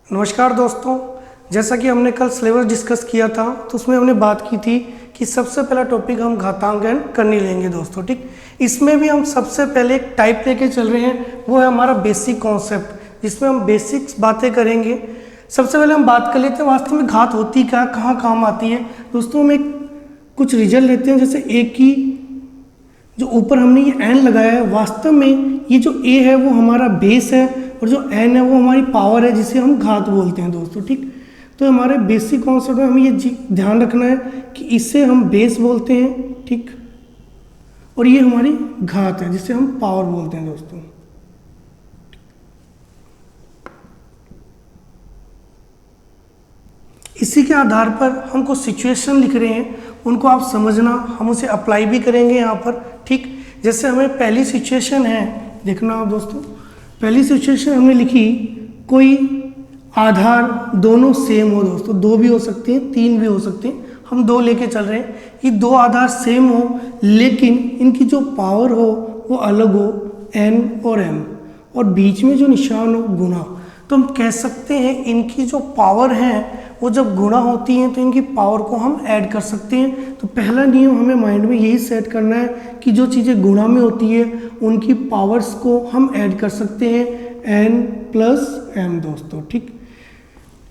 नमस्कार दोस्तों, जैसा कि हमने कल सिलेबस डिस्कस किया था तो उसमें हमने बात की थी कि सबसे पहला टॉपिक हम घातांक एंड करनी लेंगे दोस्तों। ठीक, इसमें भी हम सबसे पहले एक टाइप लेके चल रहे हैं, वो है हमारा बेसिक कॉन्सेप्ट, जिसमें हम बेसिक्स बातें करेंगे। सबसे पहले हम बात कर लेते हैं वास्तव में घात होती क्या, कहाँ काम आती है दोस्तों। हम एक कुछ रिजल्ट लेते हैं, जैसे ए की जो ऊपर हमने ये एन लगाया है, वास्तव में ये जो ए है वो हमारा बेस है और जो एन है वो हमारी पावर है, जिसे हम घात बोलते हैं दोस्तों। ठीक, तो हमारे बेसिक कॉन्सेप्ट में हमें ये ध्यान रखना है कि इसे हम बेस बोलते हैं, ठीक, और ये हमारी घात है जिसे हम पावर बोलते हैं दोस्तों। इसी के आधार पर हम कुछ सिचुएशन लिख रहे हैं, उनको आप समझना, हम उसे अप्लाई भी करेंगे यहाँ पर। ठीक, जैसे हमें पहली सिचुएशन है, देखना आप दोस्तों, पहली सिचुएशन हमने लिखी, कोई आधार दोनों सेम हो दोस्तों, दो भी हो सकते हैं, तीन भी हो सकते हैं, हम दो लेके चल रहे हैं कि दो आधार सेम हो लेकिन इनकी जो पावर हो वो अलग हो, एन और एम, और बीच में जो निशान हो गुणा। तो हम कह सकते हैं इनकी जो पावर है वो जब गुणा होती हैं तो इनकी पावर को हम ऐड कर सकते हैं। तो पहला नियम हमें माइंड में यही सेट करना है कि जो चीज़ें गुणा में होती है उनकी पावर्स को हम ऐड कर सकते हैं, n प्लस m दोस्तों। ठीक,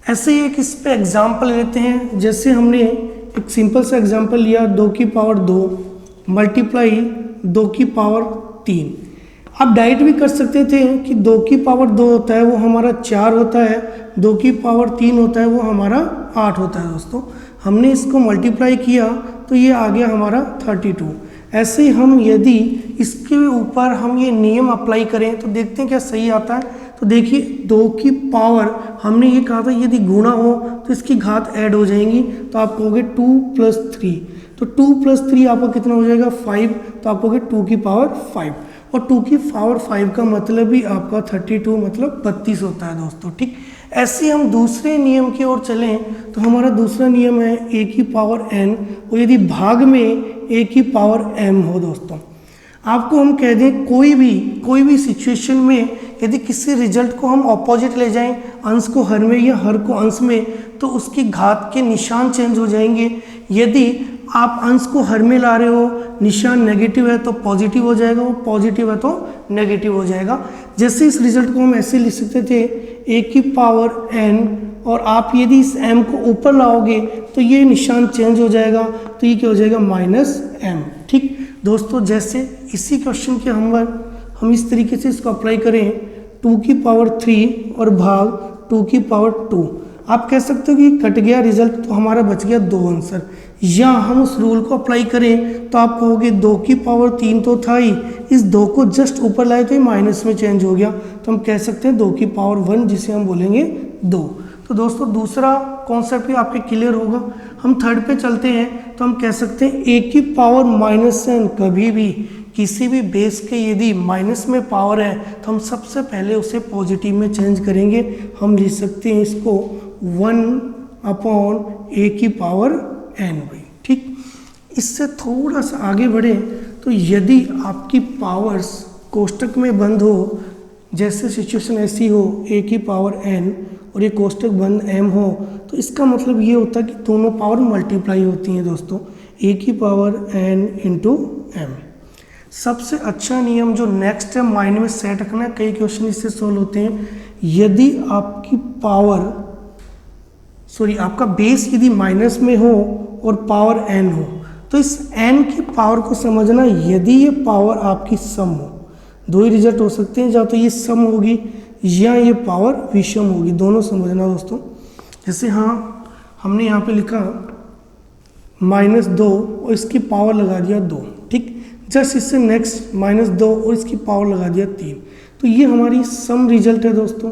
ऐसे ही एक इस पे एग्जाम्पल लेते हैं, जैसे हमने एक सिंपल सा एग्जाम्पल लिया, 2 की पावर 2 मल्टीप्लाई 2 की पावर 3। आप डायरेक्ट भी कर सकते थे कि 2 की पावर 2 होता है वो हमारा 4 होता है, 2 की पावर 3 होता है वो हमारा 8 होता है दोस्तों। हमने इसको मल्टीप्लाई किया तो ये आ गया हमारा 32। ऐसे ही हम यदि इसके ऊपर हम ये नियम अप्लाई करें तो देखते हैं क्या सही आता है। तो देखिए 2 की पावर, हमने ये कहा था यदि गुणा हो तो इसकी घात ऐड हो जाएंगी, तो आप कहोगे 2 प्लस 3, तो 2 प्लस 3 आपका कितना हो जाएगा 5, तो आप कहोगे 2 की पावर 5, और 2 की पावर 5 का मतलब ही आपका 32 मतलब 32 होता है दोस्तों। ठीक, ऐसे हम दूसरे नियम की ओर चलें तो हमारा दूसरा नियम है a की पावर n, और यदि भाग में a की पावर m हो दोस्तों। आपको हम कह दें कोई भी सिचुएशन में यदि किसी रिजल्ट को हम ऑपोजिट ले जाएं, अंश को हर में या हर को अंश में, तो उसकी घात के निशान चेंज हो जाएंगे। यदि आप अंश को हर में ला रहे हो, निशान नेगेटिव है तो पॉजिटिव हो जाएगा, वो पॉजिटिव है तो नेगेटिव हो जाएगा। जैसे इस रिजल्ट को हम ऐसे लिख सकते थे a की पावर n, और आप यदि इस m को ऊपर लाओगे तो ये निशान चेंज हो जाएगा, तो ये क्या हो जाएगा -m। ठीक दोस्तों, जैसे इसी क्वेश्चन के हम इस तरीके से इसको अप्लाई करें, 2 की पावर 3 और भाग 2 की पावर 2, आप कह सकते हो कि कट गया रिजल्ट, तो हमारा बच गया 2 आंसर। या हम उस रूल को अप्लाई करें तो आप कहोगे 2 की पावर 3 तो था ही, इस 2 को जस्ट ऊपर लाए तो ये माइनस में चेंज हो गया, तो हम कह सकते हैं 2 की पावर 1, जिसे हम बोलेंगे 2। तो दोस्तों दूसरा कॉन्सेप्ट भी आपके क्लियर होगा। हम थर्ड पे चलते हैं, तो हम कह सकते हैं a की पावर -n, कभी भी किसी भी बेस के यदि माइनस में पावर है तो हम सबसे पहले उसे पॉजिटिव में चेंज करेंगे। हम लिख सकते हैं इसको 1/a की पावर n भाई। ठीक, इससे थोड़ा सा आगे बढ़े तो यदि आपकी पावर्स कोष्टक में बंद हो, जैसे सिचुएशन ऐसी हो a की पावर n और ये कोष्टक बंद m हो, तो इसका मतलब ये होता है कि दोनों पावर मल्टीप्लाई होती हैं दोस्तों, a की पावर n इंटू m। सबसे अच्छा नियम जो नेक्स्ट है माइंड में सेट रखना है, कई क्वेश्चन इससे सोल्व होते हैं। यदि आपकी आपका बेस यदि माइनस में हो और पावर n हो, तो इस n की पावर को समझना, यदि ये पावर आपकी सम हो, दो ही रिजल्ट हो सकते हैं, या तो ये सम होगी या ये पावर विषम होगी, दोनों समझना दोस्तों। जैसे हमने यहाँ पे लिखा -2 और इसकी पावर लगा दिया 2। ठीक, जस्ट इससे नेक्स्ट -2 और इसकी पावर लगा दिया 3, तो ये हमारी सम रिजल्ट है दोस्तों,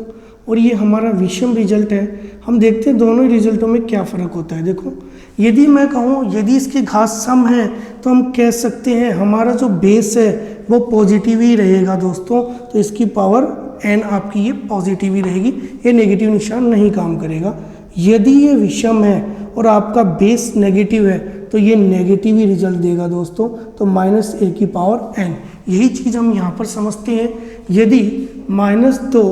और ये हमारा विषम रिजल्ट है। हम देखते हैं दोनों ही रिजल्टों में क्या फ़र्क होता है। देखो, यदि मैं कहूँ यदि इसकी घात सम है तो हम कह सकते हैं हमारा जो बेस है वो पॉजिटिव ही रहेगा दोस्तों, तो इसकी पावर n आपकी ये पॉजिटिव ही रहेगी, ये नेगेटिव निशान नहीं काम करेगा। यदि ये विषम है और आपका बेस नेगेटिव है तो ये नेगेटिव ही रिजल्ट देगा दोस्तों, तो -a की पावर n। यही चीज़ हम यहाँ पर समझते हैं। यदि -2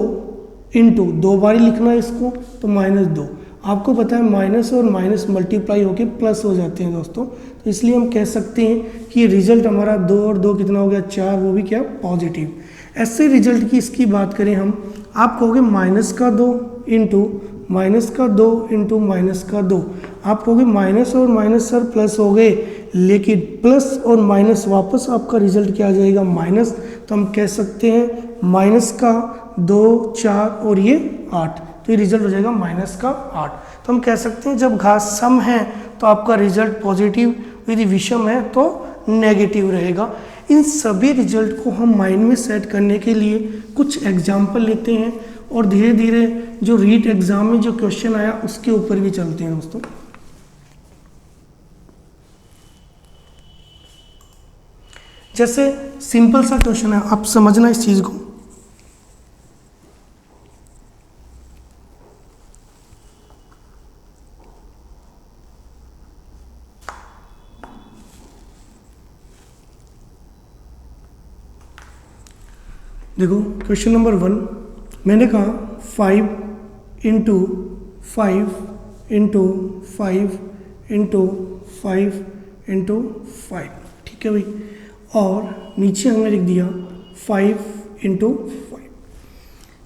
इंटू 2 बार ही लिखना है इसको तो -2। आपको पता है माइनस और माइनस मल्टीप्लाई होके प्लस हो जाते हैं दोस्तों, तो इसलिए हम कह सकते हैं कि रिजल्ट हमारा 2 और 2 कितना हो गया 4, वो भी क्या पॉजिटिव। ऐसे रिजल्ट की इसकी बात करें हम, आप कहोगे -2 इंटू -2 इंटू -2, आप कहोगे माइनस और माइनस सर प्लस हो गए, लेकिन प्लस और माइनस वापस आपका रिजल्ट क्या आ जाएगा माइनस, तो हम कह सकते हैं -2 4 और ये 8, तो ये रिजल्ट हो जाएगा -8। तो हम कह सकते हैं जब घात सम है तो आपका रिजल्ट पॉजिटिव, यदि विषम है तो नेगेटिव रहेगा। इन सभी रिजल्ट को हम माइंड में सेट करने के लिए कुछ एग्जाम्पल लेते हैं और धीरे धीरे जो रीट एग्जाम में जो क्वेश्चन आया उसके ऊपर भी चलते हैं दोस्तों। जैसे सिंपल सा क्वेश्चन है, आप समझना इस चीज को। देखो क्वेश्चन नंबर 1 मैंने कहा 5 इंटू 5 इंटू 5 इंटू 5 इंटू 5, ठीक है भाई, और नीचे हमने लिख दिया 5 इंटू 5।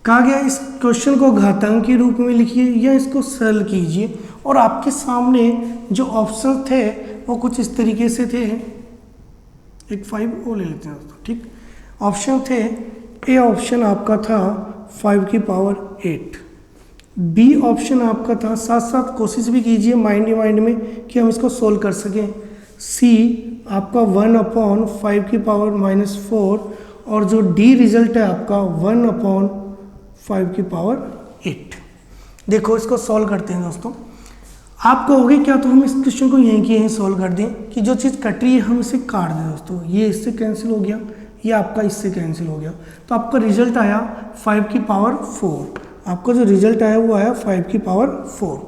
कहा गया इस क्वेश्चन को घातांक के रूप में लिखिए या इसको सरल कीजिए, और आपके सामने जो ऑप्शन थे वो कुछ इस तरीके से थे। एक 5 वो ले लेते हैं दोस्तों, ठीक। ऑप्शन थे, ए ऑप्शन आपका था 5 की पावर 8, बी ऑप्शन आपका था, साथ साथ कोशिश भी कीजिए माइंड में कि हम इसको सोल्व कर सकें, सी आपका 1/5 की पावर -4, और जो डी रिजल्ट है आपका 1/5 की पावर 8। देखो इसको सॉल्व करते हैं दोस्तों। आप कहोगे क्या, तो हम इस क्वेश्चन को यहीं के यहीं सॉल्व कर दें कि जो चीज़ कट रही है हम इसे काट दें दोस्तों। ये इससे कैंसिल हो गया, ये आपका इससे कैंसिल हो गया, तो आपका रिजल्ट आया 5 की पावर 4। आपका जो रिजल्ट आया वो आया 5 की पावर 4।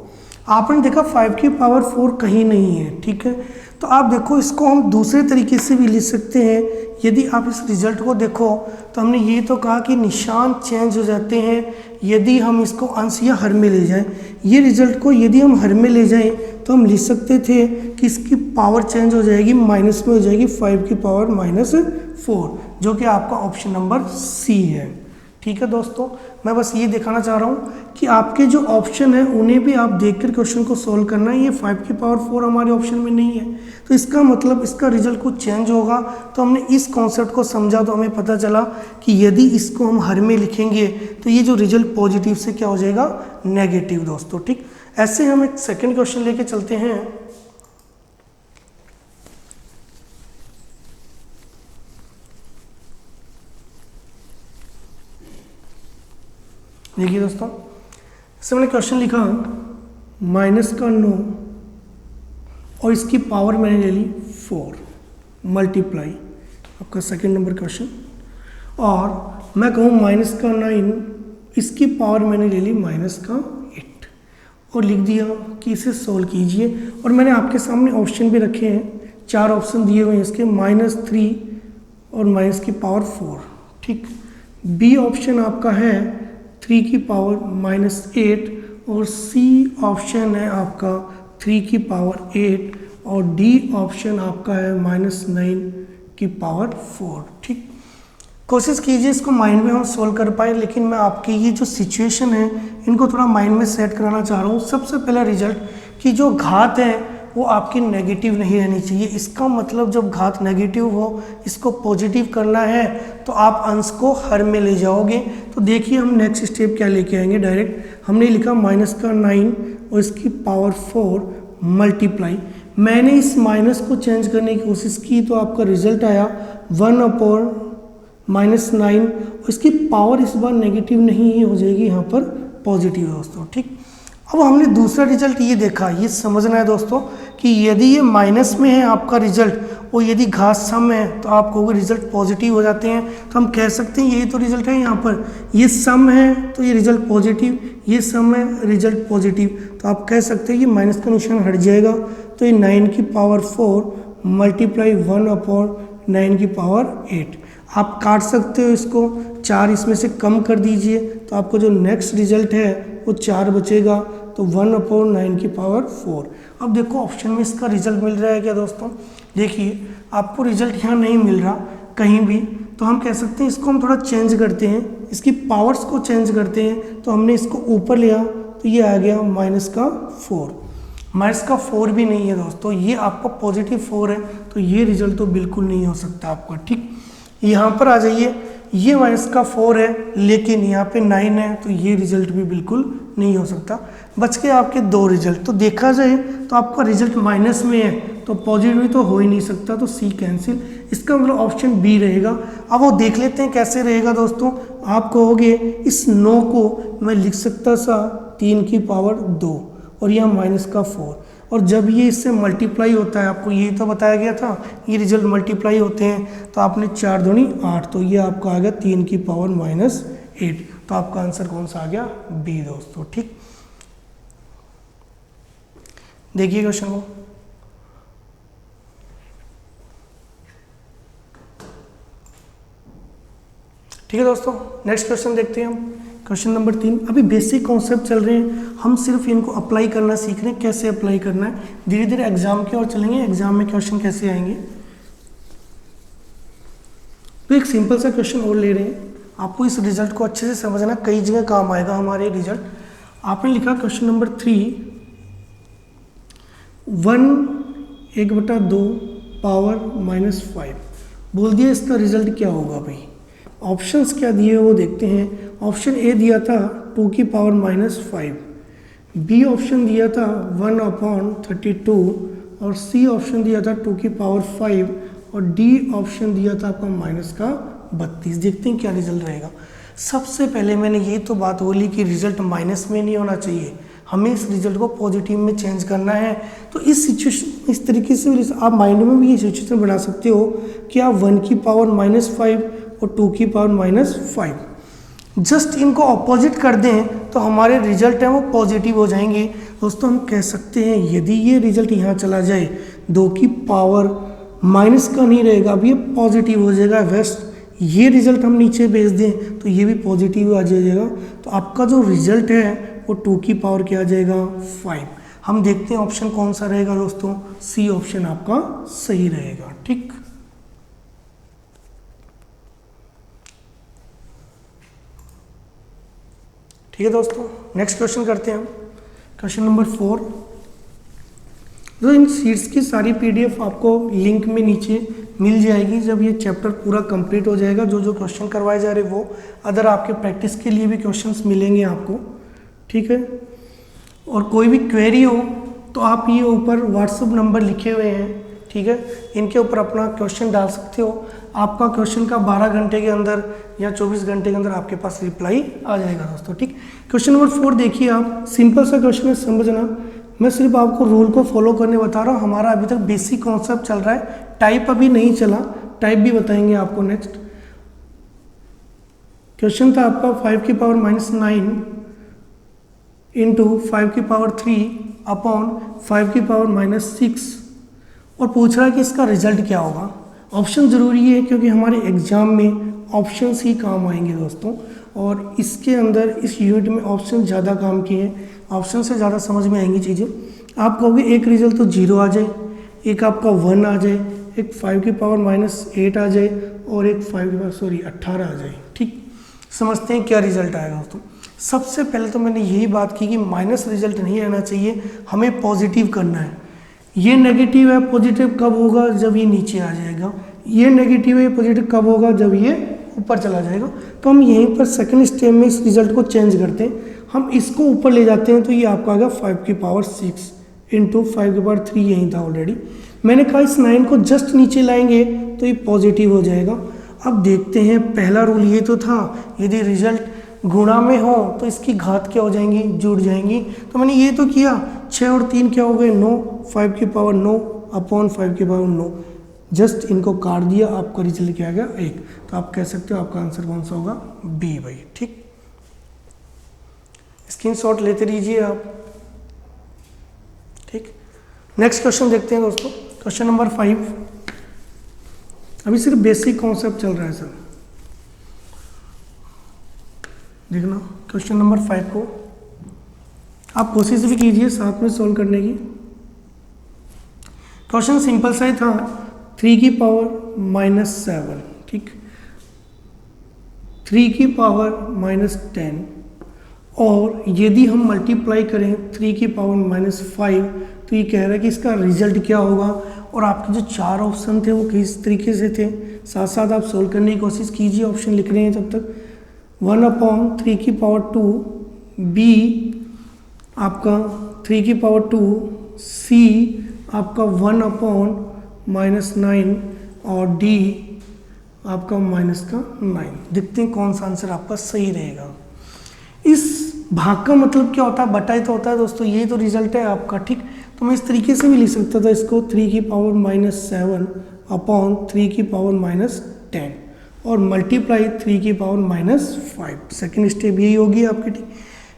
आपने देखा 5 की पावर 4 कहीं नहीं है, ठीक है। तो आप देखो इसको हम दूसरे तरीके से भी लिख सकते हैं। यदि आप इस रिजल्ट को देखो तो हमने ये तो कहा कि निशान चेंज हो जाते हैं यदि हम इसको अंश या हर में ले जाएं। ये रिजल्ट को यदि हम हर में ले जाएं तो हम लिख सकते थे कि इसकी पावर चेंज हो जाएगी, माइनस में हो जाएगी 5 की पावर -4, जो कि आपका ऑप्शन नंबर सी है, ठीक है दोस्तों। मैं बस ये दिखाना चाह रहा हूँ कि आपके जो ऑप्शन है उन्हें भी आप देखकर क्वेश्चन को सॉल्व करना है। ये 5 की पावर 4 हमारे ऑप्शन में नहीं है, तो इसका मतलब इसका रिजल्ट कुछ चेंज होगा। तो हमने इस कॉन्सेप्ट को समझा तो हमें पता चला कि यदि इसको हम हर में लिखेंगे तो ये जो रिजल्ट पॉजिटिव से क्या हो जाएगा, नेगेटिव दोस्तों, ठीक। ऐसे हम एक सेकेंड क्वेश्चन लेके चलते हैं। देखिए दोस्तों, इससे मैंने क्वेश्चन लिखा -9 और इसकी पावर मैंने ले ली 4 मल्टीप्लाई, आपका सेकेंड नंबर क्वेश्चन। और मैं कहूँ -9 इसकी पावर मैंने ले ली -8 और लिख दिया कि इसे सोल्व कीजिए। और मैंने आपके सामने ऑप्शन भी रखे हैं, 4 ऑप्शन दिए हुए हैं इसके, -3 और माइनस की पावर 4, ठीक। बी ऑप्शन आपका है 3 की पावर -8 और सी ऑप्शन है आपका 3 की पावर 8 और डी ऑप्शन आपका है -9 की पावर 4, ठीक। कोशिश कीजिए इसको माइंड में हम सोल्व कर पाए, लेकिन मैं आपकी ये जो सिचुएशन है इनको थोड़ा माइंड में सेट कराना चाह रहा हूँ। सबसे पहला रिजल्ट कि जो घात है वो आपकी नेगेटिव नहीं रहनी चाहिए। इसका मतलब जब घात नेगेटिव हो इसको पॉजिटिव करना है तो आप अंश को हर में ले जाओगे। तो देखिए हम नेक्स्ट स्टेप क्या लेके आएंगे। डायरेक्ट हमने लिखा -9 और इसकी पावर 4 मल्टीप्लाई। मैंने इस माइनस को चेंज करने की कोशिश की तो आपका रिजल्ट आया 1/-9 और इसकी पावर इस बार नेगेटिव नहीं ही हो जाएगी, यहाँ पर पॉजिटिव है दोस्तों, ठीक। अब हमने दूसरा रिजल्ट ये देखा, ये समझना है दोस्तों कि यदि ये माइनस में है आपका रिजल्ट और यदि घात सम है तो आप कहोगे रिजल्ट पॉजिटिव हो जाते हैं। तो हम कह सकते हैं यही तो रिजल्ट है, यहाँ पर ये सम है तो ये रिजल्ट पॉजिटिव, ये सम है रिजल्ट पॉजिटिव। तो आप कह सकते हैं ये माइनस का निशान हट जाएगा, तो ये 9 की पावर 4 मल्टीप्लाई 1/9 की पावर 8। आप काट सकते हो इसको, 4 इसमें से कम कर दीजिए तो तो आपको जो नेक्स्ट रिजल्ट है वो 4 बचेगा, तो 1/9 की पावर 4। अब देखो ऑप्शन में इसका रिजल्ट मिल रहा है क्या दोस्तों? देखिए आपको रिजल्ट यहाँ नहीं मिल रहा कहीं भी, तो हम कह सकते हैं इसको हम थोड़ा चेंज करते हैं, इसकी पावर्स को चेंज करते हैं। तो हमने इसको ऊपर लिया तो ये आ गया -4। -4 भी नहीं है दोस्तों, ये आपका +4 है, तो ये रिजल्ट तो बिल्कुल नहीं हो सकता आपका। ठीक, यहाँ पर आ जाइए, ये -4 है लेकिन यहाँ पे 9 है, तो ये रिजल्ट भी बिल्कुल नहीं हो सकता। बच के आपके 2 रिजल्ट। तो देखा जाए तो आपका रिजल्ट माइनस में है, तो पॉजिटिव तो हो ही नहीं सकता, तो सी कैंसिल। इसका मतलब ऑप्शन बी रहेगा। अब वो देख लेते हैं कैसे रहेगा दोस्तों। आप कहोगे इस 9 को मैं लिख सकता था 3 की पावर 2 और यह -4, और जब ये इससे मल्टीप्लाई होता है, आपको यही तो बताया गया था, ये रिजल्ट मल्टीप्लाई होते हैं, तो आपने 4 दूनी 8, तो ये आपका आ गया 3 की पावर -8। तो आपका आंसर कौन सा आ गया? बी दोस्तों। ठीक, देखिए क्वेश्चन को। ठीक है दोस्तों, नेक्स्ट क्वेश्चन देखते हैं हम। Question number 3। अभी बेसिक कॉन्सेप्ट चल रहे हैं, हम सिर्फ इनको अप्लाई करना सीख रहे हैं, कैसे अप्लाई करना है। धीरे धीरे एग्जाम की ओर चलेंगे, एग्जाम में क्वेश्चन कैसे आएंगे। तो एक सिंपल सा क्वेश्चन और ले रहे हैं, आपको इस रिजल्ट को अच्छे से समझना, कई जगह काम आएगा हमारे रिजल्ट। आपने लिखा क्वेश्चन नंबर 3, 1/2 पावर -5। बोल दिया इसका रिजल्ट क्या होगा भाई। ऑप्शंस क्या दिए वो देखते हैं। ऑप्शन ए दिया था 2 की पावर -5, बी ऑप्शन दिया था 1/32, और सी ऑप्शन दिया था 2 की पावर 5, और डी ऑप्शन दिया था आपका -32। देखते हैं क्या रिजल्ट रहेगा। सबसे पहले मैंने ये तो बात बोली कि रिजल्ट माइनस में नहीं होना चाहिए, हमें इस रिजल्ट को पॉजिटिव में चेंज करना है। तो इस सिचुएशन, इस तरीके से आप माइंड में भी ये सिचुएशन बना सकते हो कि आप 1 की पावर -5 और 2 की पावर -5 जस्ट इनको अपोजिट कर दें तो हमारे रिजल्ट हैं वो पॉजिटिव हो जाएंगे। दोस्तों हम कह सकते हैं यदि ये रिजल्ट यहाँ चला जाए, 2 की पावर माइनस का नहीं रहेगा, अब ये पॉजिटिव हो जाएगा। वेस्ट ये रिजल्ट हम नीचे भेज दें तो ये भी पॉजिटिव आ जाएगा। तो आपका जो रिजल्ट है वो 2 की पावर क्या आ जाएगा? 5। हम देखते हैं ऑप्शन कौन सा रहेगा दोस्तों। सी ऑप्शन आपका सही रहेगा। ठीक, ठीक है दोस्तों, नेक्स्ट क्वेश्चन करते हैं हम। Question number 4। तो इन सीट्स की सारी पीडीएफ आपको लिंक में नीचे मिल जाएगी जब ये चैप्टर पूरा कंप्लीट हो जाएगा। जो जो क्वेश्चन करवाए जा रहे वो अदर आपके प्रैक्टिस के लिए भी क्वेश्चंस मिलेंगे आपको। ठीक है, और कोई भी क्वेरी हो तो आप ये ऊपर व्हाट्सएप नंबर लिखे हुए हैं, ठीक है, इनके ऊपर अपना क्वेश्चन डाल सकते हो। आपका क्वेश्चन का 12 घंटे के अंदर या 24 घंटे के अंदर आपके पास रिप्लाई आ जाएगा दोस्तों। ठीक, क्वेश्चन नंबर 4 देखिए आप, सिंपल सा क्वेश्चन है, समझना। मैं सिर्फ आपको रूल को फॉलो करने बता रहा हूँ। हमारा अभी तक बेसिक कॉन्सेप्ट चल रहा है, टाइप अभी नहीं चला, टाइप भी बताएंगे आपको नेक्स्ट। क्वेश्चन था आपका 5 की पावर -9 इंटू 5 की पावर 3 अपॉन 5 की पावर -6, और पूछ रहा है कि इसका रिजल्ट क्या होगा। ऑप्शन ज़रूरी है क्योंकि हमारे एग्जाम में ऑप्शंस ही काम आएंगे दोस्तों, और इसके अंदर इस यूनिट में ऑप्शन ज़्यादा काम किए हैं, ऑप्शन से ज़्यादा समझ में आएंगी चीज़ें। आप कहोगे एक रिजल्ट तो 0 आ जाए, एक आपका 1 आ जाए, एक 5 की पावर -8 आ जाए, और एक 18 आ जाए। ठीक, समझते हैं क्या रिजल्ट आएगा दोस्तों। सबसे पहले तो मैंने यही बात की कि माइनस रिजल्ट नहीं रहना चाहिए, हमें पॉजिटिव करना है। ये नेगेटिव है, पॉजिटिव कब होगा? जब ये नीचे आ जाएगा। ये नेगेटिव है, पॉजिटिव कब होगा? जब ये ऊपर चला जाएगा। तो हम यहीं पर सेकंड स्टेप में इस रिजल्ट को चेंज करते हैं, हम इसको ऊपर ले जाते हैं, तो ये आपका आ गया 5 की पावर 6 इंटू 5 की पावर 3, यहीं था ऑलरेडी। मैंने कहा इस 9 को जस्ट नीचे लाएंगे तो ये पॉजिटिव हो जाएगा। अब देखते हैं, पहला रूल ये तो था यदि रिजल्ट गुणा में हो तो इसकी घात क्या हो जाएंगी? जुड़ जाएंगी। तो मैंने ये तो किया, 6 और 3 क्या हो गए? 9, 5 की पावर 9 अपॉन 5 की पावर 9, जस्ट इनको काट दिया, आपका रिजल्ट क्या आ गया? 1। तो आप कह सकते हो आपका आंसर कौन सा होगा? बी भाई। ठीक, स्क्रीनशॉट लेते रहिए आप। ठीक, नेक्स्ट क्वेश्चन देखते हैं दोस्तों। Question number 5। अभी सिर्फ बेसिक कॉन्सेप्ट चल रहा है सर। देखना क्वेश्चन नंबर 5 को आप कोशिश भी कीजिए साथ में सॉल्व करने की। क्वेश्चन सिंपल सा ही था, 3 की पावर माइनस 7, ठीक, 3 की पावर माइनस 10, और यदि हम मल्टीप्लाई करें 3 की पावर माइनस 5 तो ये कह रहा है कि इसका रिजल्ट क्या होगा। और आपके जो 4 ऑप्शन थे वो किस तरीके से थे, साथ साथ आप सोल्व करने की कोशिश कीजिए। ऑप्शन लिख रहे हैं तब तक, 1/3 की पावर 2, बी आपका 3 की पावर 2, सी आपका 1/-9 और डी आपका -9। देखते हैं कौन सा आंसर आपका सही रहेगा। इस भाग का मतलब क्या होता है, बटा ही तो होता है दोस्तों, यही तो रिजल्ट है आपका, ठीक। तो मैं इस तरीके से भी लिख सकता था इसको, 3 की पावर -7/3 की पावर -10 और मल्टीप्लाई 3 की पावर -5। सेकेंड स्टेप यही होगी आपकी, ठीक।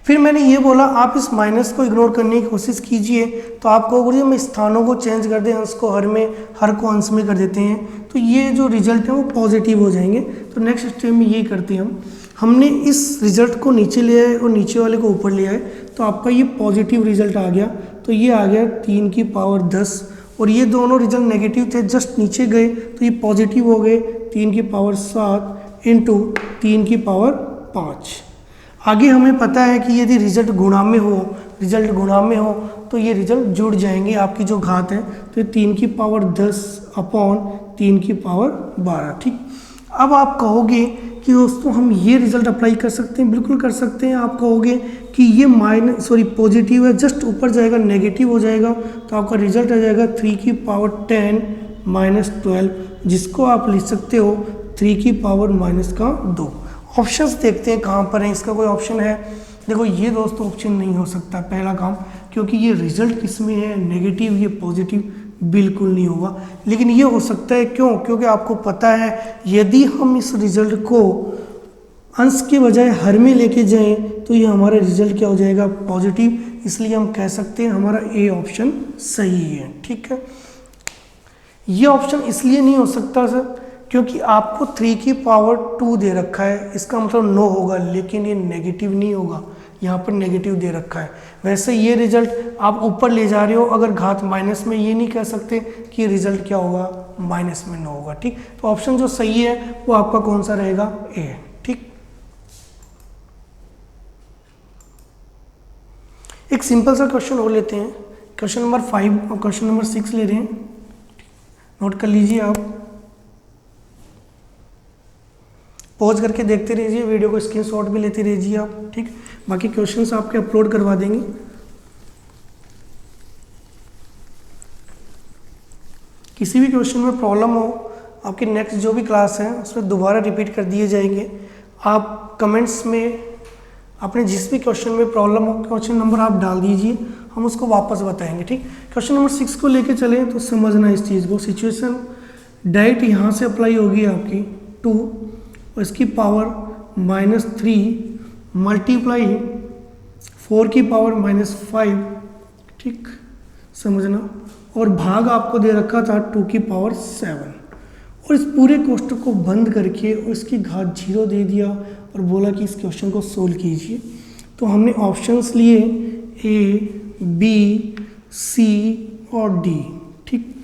फिर मैंने ये बोला आप इस माइनस को इग्नोर करने की कोशिश कीजिए, तो आप कहोगे हम स्थानों को चेंज कर दें, अंश को हर में, हर को अंश में कर देते हैं, तो ये जो रिजल्ट है वो पॉजिटिव हो जाएंगे। तो नेक्स्ट स्टेप में यही करते हैं हमने इस रिजल्ट को नीचे ले आए और नीचे वाले को ऊपर ले आए, तो आपका ये पॉजिटिव रिजल्ट आ गया। तो ये आ गया 3 की पावर 10, और ये दोनों रिजल्ट नेगेटिव थे, जस्ट नीचे गए तो ये पॉजिटिव हो गए, 3 की पावर 7 इंटू 3 की पावर 5। आगे हमें पता है कि यदि रिजल्ट गुणा में हो तो ये रिजल्ट जुड़ जाएंगे, आपकी जो घात है, तो ये 3 की पावर 10/3 की पावर 12, ठीक। अब आप कहोगे कि दोस्तों हम ये रिजल्ट अप्लाई कर सकते हैं, बिल्कुल कर सकते हैं। आप कहोगे कि ये पॉजिटिव है, जस्ट ऊपर जाएगा नेगेटिव हो जाएगा, तो आपका रिजल्ट आ जाएगा 3 की पावर 10 -12, जिसको आप लिख सकते हो 3 की पावर -2। ऑप्शंस देखते हैं कहाँ पर है, इसका कोई ऑप्शन है? देखो ये दोस्तों ऑप्शन नहीं हो सकता पहला काम, क्योंकि ये रिजल्ट किस में है, नेगेटिव, ये पॉजिटिव बिल्कुल नहीं होगा। लेकिन ये हो सकता है, क्यों? क्योंकि आपको पता है यदि हम इस रिजल्ट को अंश के बजाय हर में लेके जाएं तो ये हमारा रिजल्ट क्या हो जाएगा, पॉजिटिव। इसलिए हम कह सकते हैं हमारा ए ऑप्शन सही है, ठीक है। ये ऑप्शन इसलिए नहीं हो सकता सर क्योंकि आपको 3 की पावर 2 दे रखा है, इसका मतलब 9 होगा, लेकिन ये नेगेटिव नहीं होगा, यहाँ पर नेगेटिव दे रखा है। वैसे ये रिजल्ट आप ऊपर ले जा रहे हो, अगर घात माइनस में, ये नहीं कह सकते कि रिजल्ट क्या होगा, माइनस में 9 होगा, ठीक। तो ऑप्शन जो सही है वो आपका कौन सा रहेगा, ए, ठीक। एक सिंपल सा क्वेश्चन और लेते हैं, क्वेश्चन नंबर 5 और क्वेश्चन नंबर 6 ले रहे हैं, नोट कर लीजिए आप, पॉज करके देखते रहिए, वीडियो को स्क्रीनशॉट भी लेते रहिए आप, ठीक। बाकी क्वेश्चंस आपके अपलोड करवा देंगे। किसी भी क्वेश्चन में प्रॉब्लम हो, आपकी नेक्स्ट जो भी क्लास है उसमें दोबारा रिपीट कर दिए जाएंगे। आप कमेंट्स में अपने जिस भी क्वेश्चन में प्रॉब्लम हो, क्वेश्चन नंबर आप डाल दीजिए, हम उसको वापस बताएंगे, ठीक। क्वेश्चन नंबर 6 को लेके चलें तो समझना इस चीज़ को, सिचुएशन डायरेक्ट यहाँ से अप्लाई होगी आपकी 2 और इसकी पावर -3 मल्टीप्लाई 4 की पावर -5, ठीक, समझना। और भाग आपको दे रखा था 2 की पावर 7, और इस पूरे क्वेश्चन को बंद करके और इसकी घात 0 दे दिया और बोला कि इस क्वेश्चन को सोल्व कीजिए। तो हमने ऑप्शंस लिए ए, बी, सी और डी, ठीक।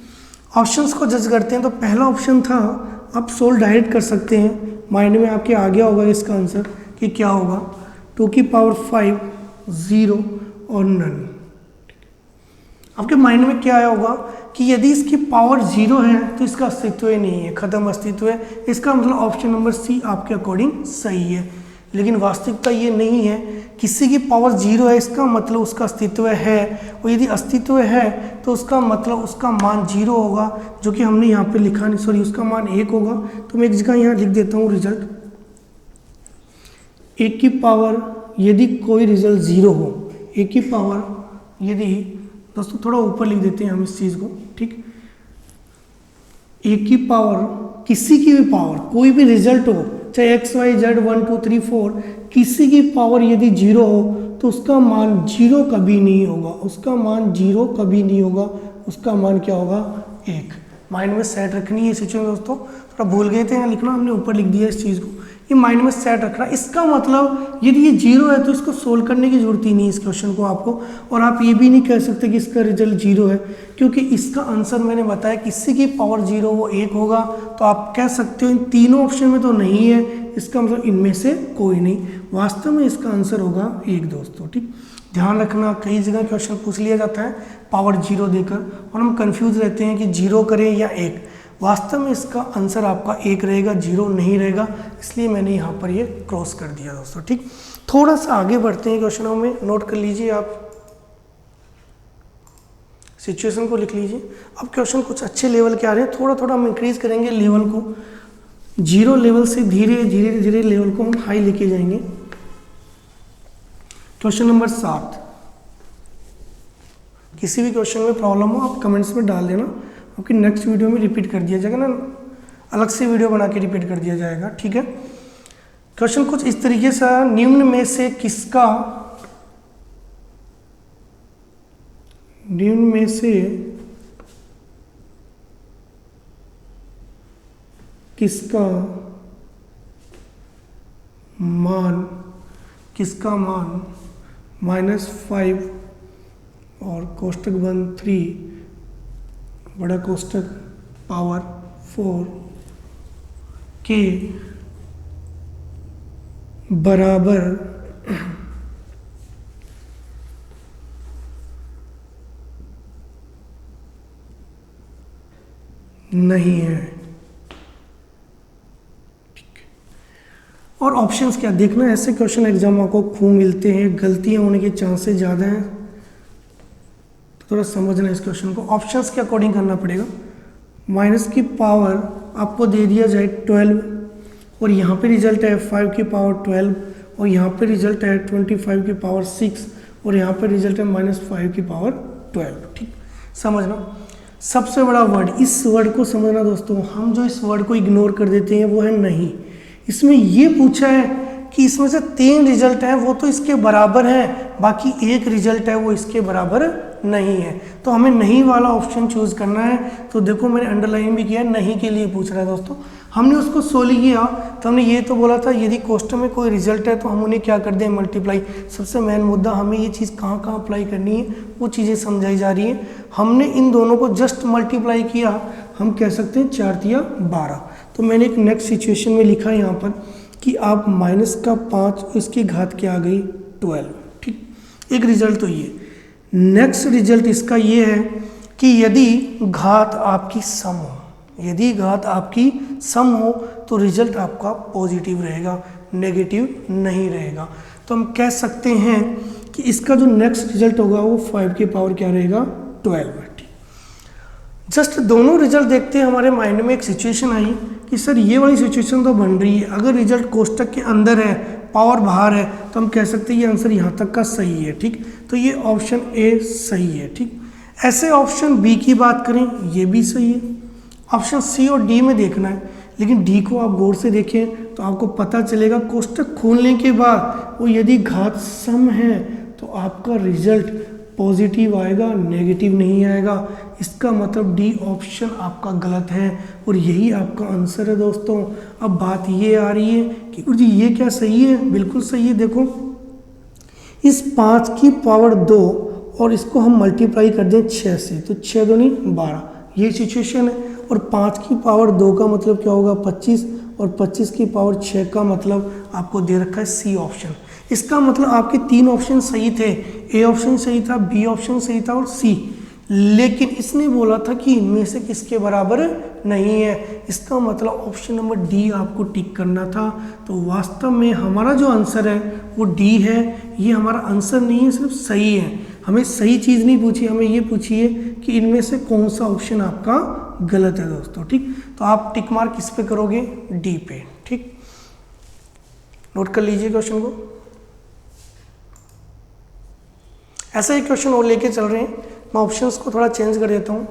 ऑप्शंस को जज करते हैं तो पहला ऑप्शन था, आप सोल्व डायरेक्ट कर सकते हैं, माइंड में आपके आ गया होगा इसका आंसर कि क्या होगा, 2 की पावर 5, 0 और नन। आपके माइंड में क्या आया होगा कि यदि इसकी पावर 0 है तो इसका अस्तित्व ही नहीं है, खत्म अस्तित्व है, इसका मतलब ऑप्शन नंबर सी आपके अकॉर्डिंग सही है। लेकिन वास्तविकता ये नहीं है, किसी की पावर 0 है इसका मतलब उसका अस्तित्व है, और यदि अस्तित्व है तो उसका मतलब उसका मान 0 होगा, जो कि हमने यहाँ पे लिखा नहीं, सॉरी उसका मान 1 होगा। तो मैं एक जगह यहाँ लिख देता हूँ रिजल्ट, 1 की पावर यदि कोई रिजल्ट 0 हो, 1 की पावर यदि, दोस्तों थोड़ा ऊपर लिख देते हैं हम इस चीज़ को, ठीक। 1 की पावर किसी की भी पावर, कोई भी रिजल्ट हो, चाहे x, y, z 1 2 3 4, किसी की पावर यदि 0 हो तो उसका मान 0 कभी नहीं होगा, उसका मान 0 कभी नहीं होगा, उसका मान क्या होगा, 1। माइंड में सेट रखनी है सिचुएशन दोस्तों, थोड़ा भूल गए थे यहाँ लिखना, हमने ऊपर लिख दिया इस चीज़ को ये माइंड में सेट रखना। इसका मतलब यदि ये 0 है तो इसको सोल्व करने की जरूरत ही नहीं इस क्वेश्चन को आपको। और आप ये भी नहीं कह सकते कि इसका रिजल्ट 0 है, क्योंकि इसका आंसर मैंने बताया किसी की पावर 0 वो 1 होगा। तो आप कह सकते हो इन तीनों ऑप्शन में तो नहीं है, इसका मतलब इनमें से कोई नहीं। वास्तव में इसका आंसर होगा 1 दोस्तों। ठीक, ध्यान रखना, कई जगह क्वेश्चन पूछ लिया जाता है पावर 0 देकर और हम कंफ्यूज रहते हैं कि 0 करें या 1। वास्तव में इसका आंसर आपका 1 रहेगा, 0 नहीं रहेगा, इसलिए मैंने यहाँ पर ये क्रॉस कर दिया दोस्तों। ठीक, थोड़ा सा आगे बढ़ते हैं क्वेश्चनों में, नोट कर लीजिए आप, सिचुएशन को लिख लीजिए। अब क्वेश्चन कुछ अच्छे लेवल के आ रहे हैं, थोड़ा थोड़ा हम इंक्रीज करेंगे लेवल को, 0 लेवल से धीरे धीरे धीरे लेवल को हम हाई लेके जाएंगे। क्वेश्चन नंबर 7, किसी भी क्वेश्चन में प्रॉब्लम हो आप कमेंट्स में डाल देना, आपकी नेक्स्ट वीडियो में रिपीट कर दिया जाएगा ना, अलग से वीडियो बना के रिपीट कर दिया जाएगा। ठीक है, क्वेश्चन कुछ इस तरीके से, निम्न में से किसका मान -5 और कोष्टक बंद 3 बड़ा कोष्टक पावर 4 के बराबर नहीं है। और ऑप्शंस क्या देखना, ऐसे क्वेश्चन एग्जाम आपको खूब मिलते हैं, गलतियां होने के चांसेस ज़्यादा हैं, तो थोड़ा समझना इस क्वेश्चन को। ऑप्शंस के अकॉर्डिंग करना पड़ेगा। माइनस की पावर आपको दे दिया जाए 12 और यहाँ पे रिजल्ट है 5 की पावर 12 और यहाँ पे रिजल्ट है 25 की पावर 6 और यहाँ पे रिजल्ट है -5 की पावर 12। ठीक, समझना। सबसे बड़ा वर्ड, इस वर्ड को समझना दोस्तों, हम जो इस वर्ड को इग्नोर कर देते हैं वो है नहीं। इसमें ये पूछा है कि इसमें से 3 रिजल्ट हैं वो तो इसके बराबर हैं, बाकी 1 रिजल्ट है वो इसके बराबर नहीं है, तो हमें नहीं वाला ऑप्शन चूज करना है। तो देखो मैंने अंडरलाइन भी किया, नहीं के लिए पूछ रहा है दोस्तों। हमने उसको सोल्व किया तो हमने ये तो बोला था यदि कोष्टक में कोई रिजल्ट है तो हम उन्हें क्या कर दें, मल्टीप्लाई। सबसे मेन मुद्दा हमें ये चीज़ कहाँ कहाँ अप्लाई करनी है वो चीज़ें समझाई जा रही है। हमने इन दोनों को जस्ट मल्टीप्लाई किया, हम कह सकते हैं 4 तिया 12। तो मैंने एक नेक्स्ट सिचुएशन में लिखा यहाँ पर कि आप -5 इसकी घात क्या आ गई 12। ठीक, एक रिजल्ट तो ये। नेक्स्ट रिजल्ट इसका ये है कि यदि घात आपकी सम हो, तो रिजल्ट आपका पॉजिटिव रहेगा, नेगेटिव नहीं रहेगा। तो हम कह सकते हैं कि इसका जो नेक्स्ट रिजल्ट होगा वो 5 की पावर क्या रहेगा 12। जस्ट दोनों रिजल्ट देखते हैं हमारे माइंड में एक सिचुएशन आई कि सर ये वाली सिचुएशन तो बन रही है, अगर रिजल्ट कोष्टक के अंदर है पावर बाहर है तो हम कह सकते हैं ये आंसर यहाँ तक का सही है। ठीक, तो ये ऑप्शन ए सही है। ठीक, ऐसे ऑप्शन बी की बात करें ये भी सही है। ऑप्शन सी और डी में देखना है, लेकिन डी को आप गौर से देखें तो आपको पता चलेगा कोष्टक खोलने के बाद वो यदि घात सम है तो आपका रिजल्ट पॉजिटिव आएगा, नेगेटिव नहीं आएगा। इसका मतलब डी ऑप्शन आपका गलत है और यही आपका आंसर है दोस्तों। अब बात ये आ रही है कि जी ये क्या सही है, बिल्कुल सही है। देखो इस 5 की पावर 2 और इसको हम मल्टीप्लाई कर दें 6 से, तो 6 दूनी 12, ये सिचुएशन है। और 5 की पावर 2 का मतलब क्या होगा 25 और 25 की पावर 6 का मतलब आपको दे रखा है सी ऑप्शन। इसका मतलब आपके 3 ऑप्शन सही थे, ए ऑप्शन सही था, बी ऑप्शन सही था और सी, लेकिन इसने बोला था कि इनमें से किसके बराबर नहीं है। इसका मतलब ऑप्शन नंबर डी आपको टिक करना था। तो वास्तव में हमारा जो आंसर है वो डी है, ये हमारा आंसर नहीं है, सिर्फ सही है। हमें सही चीज़ नहीं पूछी, हमें ये पूछी है कि इनमें से कौन सा ऑप्शन आपका गलत है दोस्तों। ठीक, तो आप टिक मार्क किस पे करोगे, डी पे। ठीक, नोट कर लीजिए क्वेश्चन को। ऐसा ही क्वेश्चन और लेके चल रहे हैं, मैं ऑप्शंस को थोड़ा चेंज कर देता हूं।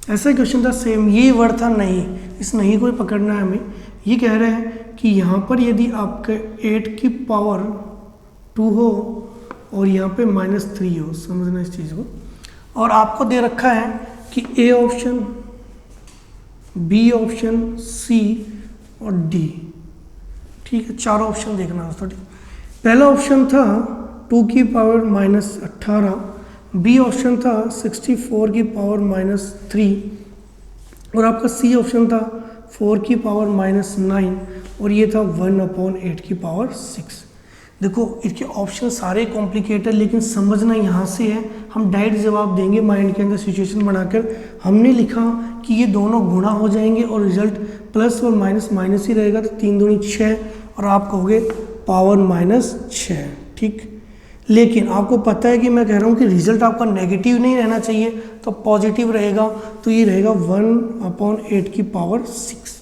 ऐसा ही क्वेश्चन था सेम, ये वर्ड था नहीं, इस नहीं को पकड़ना है हमें। ये कह रहे हैं कि यहाँ पर यदि आपके 8 की पावर 2 हो और यहाँ पे -3 हो, समझना इस चीज़ को, और आपको दे रखा है कि ए ऑप्शन, बी ऑप्शन, सी और डी। ठीक है, चारों ऑप्शन देखना है दोस्तों। पहला ऑप्शन था 2 की पावर -18, बी ऑप्शन था 64 की पावर -3 और आपका सी ऑप्शन था 4 की पावर -9 और ये था 1/8 की पावर 6। देखो इसके ऑप्शन सारे कॉम्प्लिकेटेड, लेकिन समझना यहाँ से है, हम डायरेक्ट जवाब देंगे माइंड के अंदर सिचुएशन बनाकर। हमने लिखा कि ये दोनों गुणा हो जाएंगे और रिजल्ट प्लस और माइनस माइनस ही रहेगा, तो 3 दूनी 6 और आप कहोगे पावर -6। ठीक, लेकिन आपको पता है कि मैं कह रहा हूँ कि रिजल्ट आपका नेगेटिव नहीं रहना चाहिए, तो पॉजिटिव रहेगा, तो ये रहेगा 1/8 की पावर 6।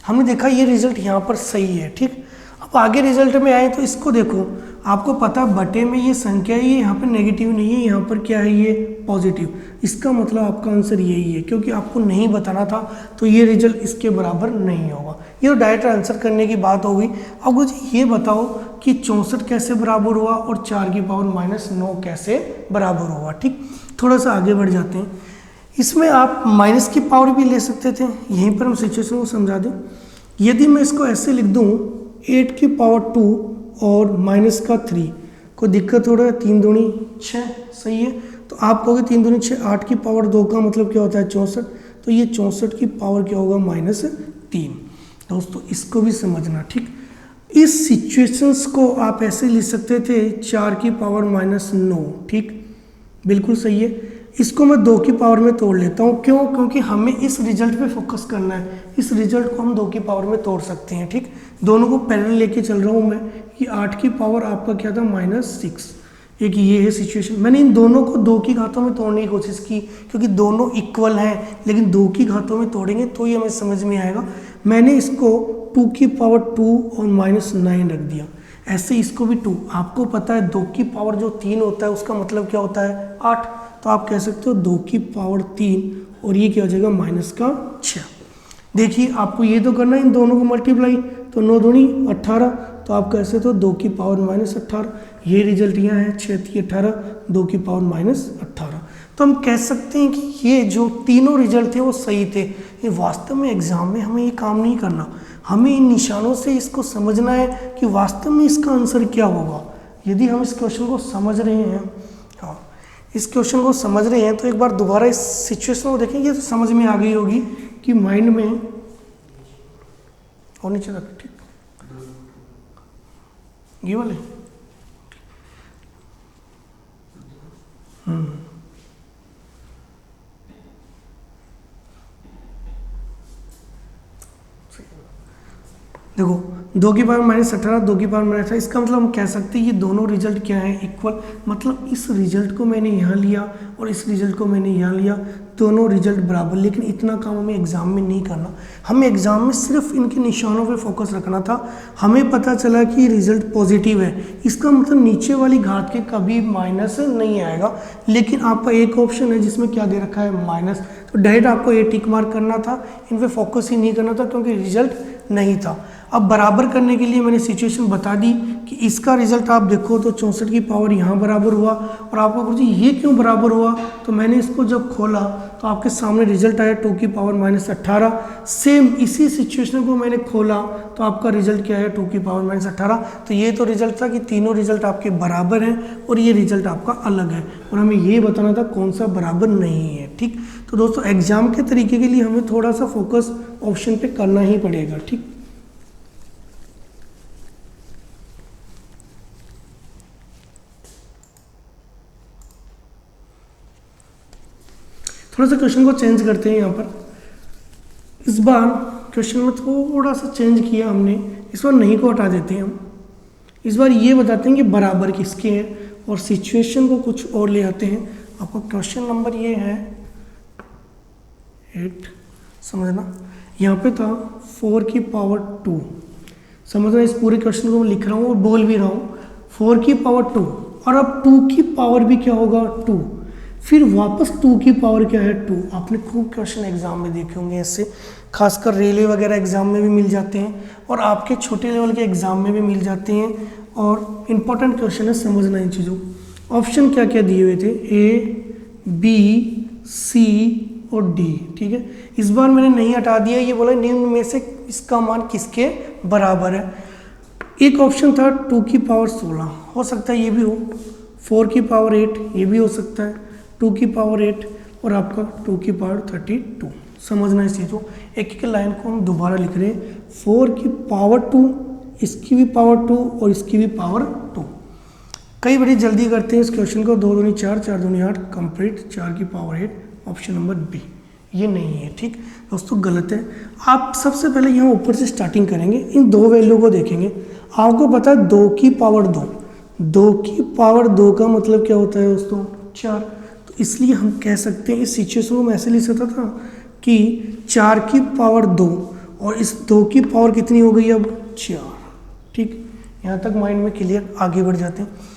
हमने देखा ये रिजल्ट यहाँ पर सही है। ठीक, अब आगे रिजल्ट में आए तो इसको देखो, आपको पता बटे में ये संख्या है, ये यहाँ पर नेगेटिव नहीं है, यहाँ पर क्या है, ये पॉजिटिव। इसका मतलब आपका आंसर यही है, क्योंकि आपको नहीं बताना था तो ये रिजल्ट इसके बराबर नहीं होगा। ये तो डायरेक्ट आंसर करने की बात होगी। अब मुझे ये बताओ कि 64 कैसे बराबर हुआ और 4 की पावर -9 कैसे बराबर हुआ। ठीक, थोड़ा सा आगे बढ़ जाते हैं। इसमें आप माइनस की पावर भी ले सकते थे, यहीं पर हम सिचुएशन को समझा दें। यदि मैं इसको ऐसे लिख दूँ 8 की पावर 2 और -3, कोई दिक्कत हो रहा है, 3 दूनी 6, सही है। तो आप कहोगे 3 दूनी 6, 8 की पावर 2 का मतलब क्या होता है 64, तो ये 64 की पावर क्या होगा -3। दोस्तों इसको भी समझना। ठीक, इस सिचुएशंस को आप ऐसे लिख सकते थे 4 की पावर -9। ठीक, बिल्कुल सही है। इसको मैं 2 की पावर में तोड़ लेता हूँ, क्यों, क्योंकि हमें इस रिजल्ट पे फोकस करना है। इस रिजल्ट को हम 2 की पावर में तोड़ सकते हैं। ठीक, दोनों को पैरेलल लेके चल रहा हूँ मैं, कि 8 की पावर आपका क्या था -6, एक ये है सिचुएशन। मैंने इन दोनों को 2 की घातों में तोड़ने की कोशिश की, क्योंकि दोनों इक्वल हैं, लेकिन 2 की घातों में तोड़ेंगे तो ये हमें समझ में आएगा। मैंने इसको 2 की पावर 2 और -9 रख दिया। ऐसे इसको भी 2, आपको पता है 2 की पावर जो 3 होता है उसका मतलब क्या होता है 8, तो आप कह सकते हो 2 की पावर 3 और ये क्या हो जाएगा -6। देखिए आपको ये तो करना है इन दोनों को मल्टीप्लाई, तो 9 दूनी 18, तो आप कह सकते हो 2 की पावर -18। ये रिजल्ट यहाँ है 6 × 18, 2 की पावर -18। तो हम कह सकते हैं कि ये जो तीनों रिजल्ट थे वो सही थे। ये वास्तव में एग्जाम में हमें ये काम नहीं करना, हमें इन निशानों से इसको समझना है कि वास्तव में इसका आंसर क्या होगा। यदि हम इस क्वेश्चन को समझ रहे हैं, हाँ इस क्वेश्चन को समझ रहे हैं, तो एक बार दोबारा इस सिचुएशन को देखेंगे तो समझ में आ गई होगी कि माइंड में और नीचे रख। ठीक, ये वाले देखो 2 की पावर -18, 2 की पावर -18, इसका मतलब हम कह सकते हैं ये दोनों रिजल्ट क्या है इक्वल। मतलब इस रिजल्ट को मैंने यहाँ लिया और इस रिजल्ट को मैंने यहाँ लिया, दोनों रिजल्ट बराबर। लेकिन इतना काम हमें एग्जाम में नहीं करना, हमें एग्जाम में सिर्फ इनके निशानों पे फोकस रखना था। हमें पता चला कि रिजल्ट पॉजिटिव है, इसका मतलब नीचे वाली घात के कभी माइनस नहीं आएगा। लेकिन आपका एक ऑप्शन है जिसमें क्या दे रखा है माइनस, तो डायरेक्ट आपको ये टिक मार्क करना था, इन पर फोकस ही नहीं करना था क्योंकि रिजल्ट नहीं था। अब बराबर करने के लिए मैंने सिचुएशन बता दी कि इसका रिजल्ट आप देखो तो 64 की पावर यहाँ बराबर हुआ, और आपको पूछिए ये क्यों बराबर हुआ, तो मैंने इसको जब खोला तो आपके सामने रिजल्ट आया 2 की पावर -18। सेम इसी सिचुएशन को मैंने खोला तो आपका रिजल्ट क्या है 2 की पावर -18। तो ये तो रिजल्ट था कि तीनों रिजल्ट आपके बराबर हैं और ये रिजल्ट आपका अलग है, और हमें ये बताना था कौन सा बराबर नहीं है। ठीक, तो दोस्तों एग्जाम के तरीके के लिए हमें थोड़ा सा फोकस ऑप्शन पे करना ही पड़ेगा। ठीक, थोड़ा सा क्वेश्चन को चेंज करते हैं। यहाँ पर इस बार क्वेश्चन में थोड़ा सा चेंज किया हमने, इस बार नहीं को हटा देते हैं हम। इस बार ये बताते हैं कि बराबर किसके हैं और सिचुएशन को कुछ और ले आते हैं। आपको क्वेश्चन नंबर ये है 8, समझना यहाँ पे था 4 की पावर 2, समझना इस पूरे क्वेश्चन को मैं लिख रहा हूँ और बोल भी रहा हूँ 4 की पावर 2, और अब 2 की पावर भी क्या होगा 2, फिर वापस 2 की पावर क्या है 2। आपने खूब क्वेश्चन एग्जाम में देखे होंगे ऐसे, खासकर रेलवे वगैरह एग्जाम में भी मिल जाते हैं और आपके छोटे लेवल के एग्जाम में भी मिल जाते हैं, और इम्पॉर्टेंट क्वेश्चन है, समझना इन चीज़ों। ऑप्शन क्या क्या दिए हुए थे, A, बी, सी और डी, ठीक है। इस बार मैंने नहीं हटा दिया, ये बोला निम्न में से इसका मान किसके बराबर है। एक ऑप्शन था 2 की पावर 16, हो सकता है ये भी हो, 4 की पावर 8 ये भी हो सकता है, 2 की पावर 8 और आपका 2 की पावर 32। समझना इस चीज़ को, एक एक लाइन को हम दोबारा लिख रहे हैं। 4 की पावर 2, इसकी भी पावर 2 और इसकी भी पावर 2। कई बड़ी जल्दी करते हैं इस क्वेश्चन को, 2 दूनी 4, 4 दूनी 8 कंप्लीट, 4 की पावर 8, ऑप्शन नंबर बी। ये नहीं है, ठीक दोस्तों, गलत है। आप सबसे पहले यहाँ ऊपर से स्टार्टिंग करेंगे, इन दो वैल्यू को देखेंगे। आपको पता है 2 की पावर 2, 2 की पावर 2 का मतलब क्या होता है दोस्तों, 4। तो इसलिए हम कह सकते हैं, इस सिचुएशन को मैं ऐसे लिख सकता था कि 4 की पावर 2 और इस 2 की पावर कितनी हो गई अब 4, ठीक। यहाँ तक माइंड में क्लियर, आगे बढ़ जाते हैं।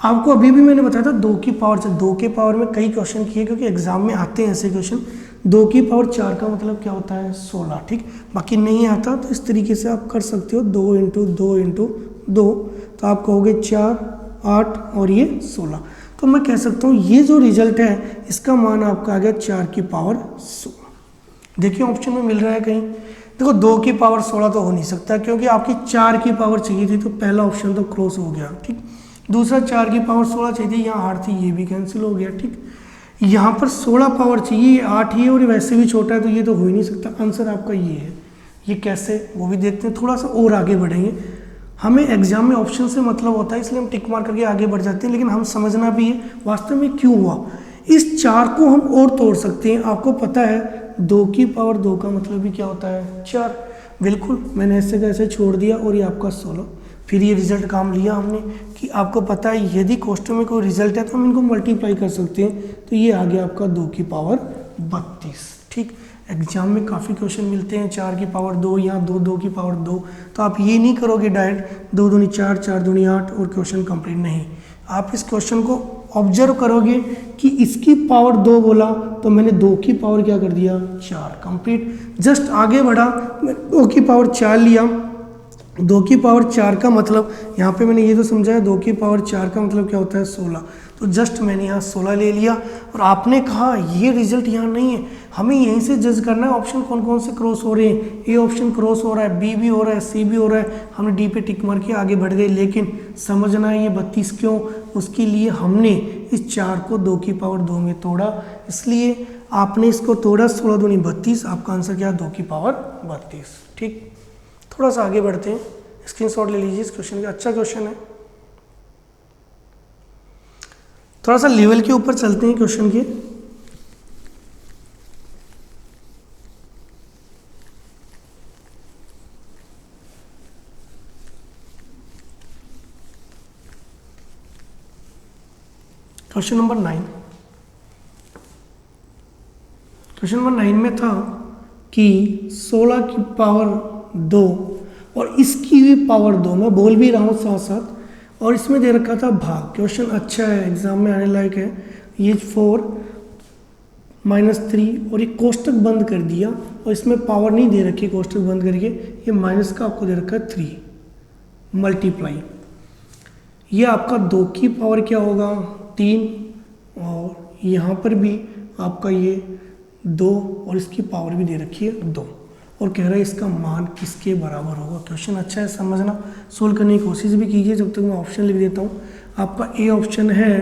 आपको अभी भी मैंने बताया था 2 की पावर से, 2 के पावर में कई क्वेश्चन किए क्योंकि एग्जाम में आते हैं ऐसे क्वेश्चन। 2 की पावर 4 का मतलब क्या होता है 16, ठीक। बाकी नहीं आता तो इस तरीके से आप कर सकते हो, 2 इंटू 2 इंटू 2, तो आप कहोगे 4, 8 और ये 16। तो मैं कह सकता हूँ ये जो रिजल्ट है इसका मान आपका आ गया 4 की पावर 16। देखिए ऑप्शन में मिल रहा है कहीं, देखो 2 की पावर 16 तो हो नहीं सकता क्योंकि आपकी 4 की पावर चाहिए थी, तो पहला ऑप्शन तो क्रॉस हो गया, ठीक। दूसरा 4 की पावर 16 चाहिए थी, यहाँ 8 थी, ये भी कैंसिल हो गया, ठीक। यहाँ पर 16 पावर चाहिए, 8 ही है और वैसे भी छोटा है, तो ये तो हो ही नहीं सकता। आंसर आपका ये है। ये कैसे, वो भी देखते हैं, थोड़ा सा और आगे बढ़ेंगे। हमें एग्जाम में ऑप्शन से मतलब होता है, इसलिए हम टिक मार करके आगे बढ़ जाते हैं, लेकिन हम समझना भी है वास्तव में क्यों हुआ। इस 4 को हम और तोड़ सकते हैं। आपको पता है 2 की पावर 2 का मतलब भी क्या होता है 4। बिल्कुल, मैंने ऐसे कैसे छोड़ दिया और ये आपका 16। फिर ये रिजल्ट काम लिया हमने कि आपको पता है यदि क्वेश्चन में कोई रिजल्ट है तो हम इनको मल्टीप्लाई कर सकते हैं, तो ये आ गया आपका 2 की पावर 32, ठीक। एग्जाम में काफ़ी क्वेश्चन मिलते हैं 4 की पावर 2 या 2 की पावर 2, तो आप ये नहीं करोगे डायरेक्ट 2 दूनी 4, 4 दूनी 8 और क्वेश्चन कंप्लीट, नहीं। आप इस क्वेश्चन को ऑब्जर्व करोगे कि इसकी पावर 2 बोला तो मैंने 2 की पावर क्या कर दिया 4, कंप्लीट। जस्ट आगे बढ़ा, 2 की पावर 4 लिया, 2 की पावर 4 का मतलब यहाँ पे मैंने ये तो समझाया 2 की पावर 4 का मतलब क्या होता है 16, तो जस्ट मैंने यहाँ 16 ले लिया। और आपने कहा ये रिजल्ट यहाँ नहीं है, हमें यहीं से जज करना है ऑप्शन कौन कौन से क्रॉस हो रहे हैं। ए ऑप्शन क्रॉस हो रहा है, बी भी हो रहा है, सी भी हो रहा है, हमने डी पे टिक मार के आगे बढ़ गए। लेकिन समझना है ये 32 क्यों, उसके लिए हमने इस 4 को 2 की पावर 2 में तोड़ा, इसलिए आपने इसको तोड़ा, 16 दूनी 32, आपका आंसर क्या 2 की पावर 32, ठीक। थोड़ा सा आगे बढ़ते हैं, स्क्रीनशॉट ले लीजिए इस क्वेश्चन का, अच्छा क्वेश्चन है। थोड़ा सा लेवल के ऊपर चलते हैं क्वेश्चन के। क्वेश्चन नंबर 9, क्वेश्चन नंबर 9 में था कि 16 की पावर 2 और इसकी भी पावर 2, मैं बोल भी रहा हूँ साथ साथ, और इसमें दे रखा था भाग। क्वेश्चन अच्छा है, एग्जाम में आने लायक है। ये 4 -3 और ये कोष्टक बंद कर दिया और इसमें पावर नहीं दे रखी, कोष्टक बंद करके ये माइनस का आपको दे रखा है 3 मल्टीप्लाई, ये आपका 2 की पावर क्या होगा 3, और यहाँ पर भी आपका ये 2 और इसकी पावर भी दे रखी है 2, और कह रहा है इसका मान किसके बराबर होगा। क्वेश्चन अच्छा है, समझना, सोल्व करने की कोशिश भी कीजिए। जब तक मैं ऑप्शन लिख देता हूँ, आपका ए ऑप्शन है,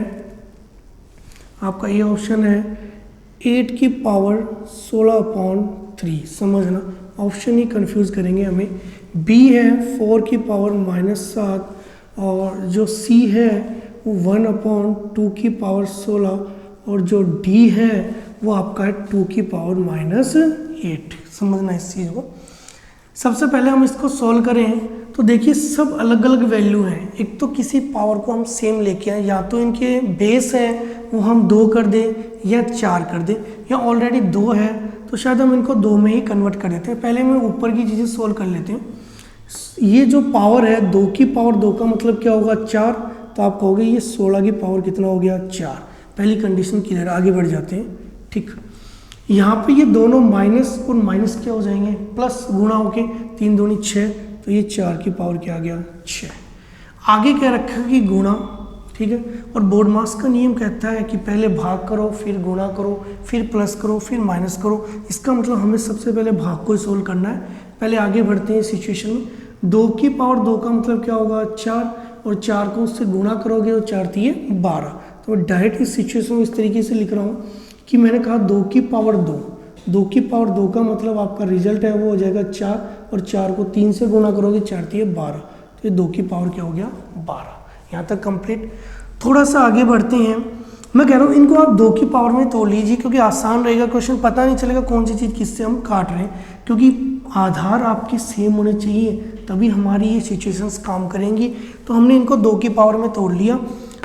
आपका ए ऑप्शन है 8 की पावर 16/3, समझना, ऑप्शन ही कंफ्यूज करेंगे हमें। बी है 4 की पावर -7, और जो सी है वो 1/2 की पावर 16, और जो डी है वो आपका है 2 की पावर -8। समझना इस चीज़ को। सबसे पहले हम इसको सॉल्व करें तो देखिए सब अलग अलग वैल्यू हैं। एक तो किसी पावर को हम सेम लेके आए, या तो इनके बेस है वो हम 2 कर दें या 4 कर दें, या ऑलरेडी 2 है तो शायद हम इनको 2 में ही कन्वर्ट कर देते हैं। पहले हम ऊपर की चीज़ें सॉल्व कर लेते हैं। ये जो पावर है 2 की पावर 2 का मतलब क्या होगा 4, तो आप कहोगे ये 16 की पावर कितना हो गया 4। पहली कंडीशन क्लियर, आगे बढ़ जाते हैं, ठीक। यहाँ पे ये दोनों माइनस और माइनस क्या हो जाएंगे प्लस, गुणा होके 3 दूनी 6, तो ये 4 की पावर क्या आ गया 6। आगे क्या रखा कि गुणा, ठीक है। और बोर्ड मास का नियम कहता है कि पहले भाग करो, फिर गुणा करो, फिर प्लस करो, फिर माइनस करो। इसका मतलब हमें सबसे पहले भाग को सोल्व करना है। पहले आगे बढ़ते हैं सिचुएशन में। 2 की पावर 2 का मतलब क्या होगा 4, और 4 को उससे गुणा करोगे और 4 3 12। तो मैं डायरेक्ट इस सिचुएशन में इस तरीके से लिख रहा हूँ कि मैंने कहा 2 की पावर 2, 2 की पावर 2 का मतलब आपका रिजल्ट है वो हो जाएगा 4, और 4 को 3 से गुणा करोगे 4 3 12। तो ये 2 की पावर क्या हो गया 12। यहाँ तक कंप्लीट। थोड़ा सा आगे बढ़ते हैं। मैं कह रहा हूँ इनको आप 2 की पावर में तोड़ लीजिए, क्योंकि आसान रहेगा क्वेश्चन, पता नहीं चलेगा कौन सी चीज़ किससे हम काट रहे हैं, क्योंकि आधार आपके सेम होने चाहिए तभी हमारी ये सिचुएशंस काम करेंगी। तो हमने इनको 2 की पावर में तोड़ लिया।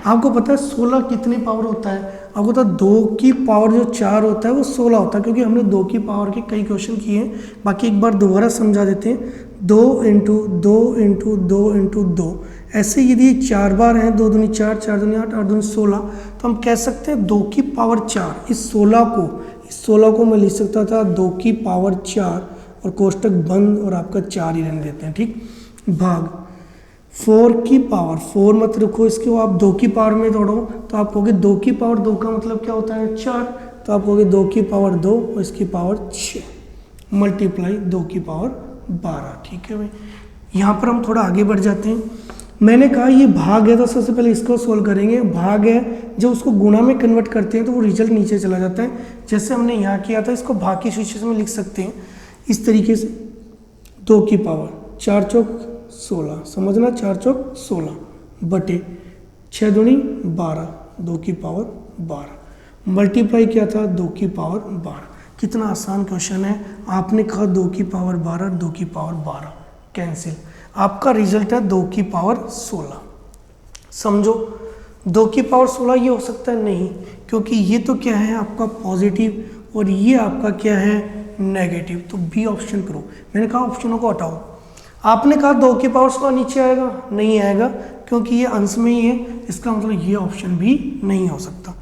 आपको पता है 16 कितने पावर होता है? आपको पता है 2 की पावर जो 4 होता है वो 16 होता है, क्योंकि हमने 2 की पावर के कई क्वेश्चन किए हैं। बाकी एक बार दोबारा समझा देते हैं। 2 इंटू 2 इंटू 2 इंटू 2, ऐसे यदि 4 बार हैं, 2 दूनी 4, 4 दूनी 8, 8 दूनी 16, तो हम कह सकते हैं 2 की पावर 4। इस 16 को मैं लिख सकता था 2 की पावर 4, और कोष्टक बंद और आपका 4 ही रहने देते हैं, ठीक। भाग 4 की पावर 4 मत रखो, इसके वो आप 2 की पावर में तोड़ो तो आप कहोगे 2 की पावर 2 का मतलब क्या होता है 4, तो आप कहोगे 2 की पावर 2 और इसकी पावर 6 मल्टीप्लाई 2 की पावर 12, ठीक है भाई। यहाँ पर हम थोड़ा आगे बढ़ जाते हैं। मैंने कहा ये भाग है तो सबसे पहले इसको सोल्व करेंगे। भाग है, जब उसको गुणा में कन्वर्ट करते हैं तो वो रिजल्ट नीचे चला जाता है, जैसे हमने यहाँ किया था। इसको भाग की सिचुएशन में लिख सकते हैं इस तरीके से, 2 की पावर 4 चौक 16, समझना 4 चौक 16 बटे 6 दूनी 12, 2 की पावर 12 मल्टीप्लाई किया था 2 की पावर 12। कितना आसान क्वेश्चन है। आपने कहा 2 की पावर 12, 2 की पावर 12 कैंसिल, आपका रिजल्ट है 2 की पावर 16। समझो 2 की पावर 16 ये हो सकता है नहीं, क्योंकि ये तो क्या है आपका पॉजिटिव और ये आपका क्या है नेगेटिव, तो बी ऑप्शन करो। मैंने कहा ऑप्शनों को हटाओ। आपने कहा 2 की पावर 16 नीचे आएगा, नहीं आएगा क्योंकि ये अंश में ही है, इसका मतलब ये ऑप्शन भी नहीं हो सकता।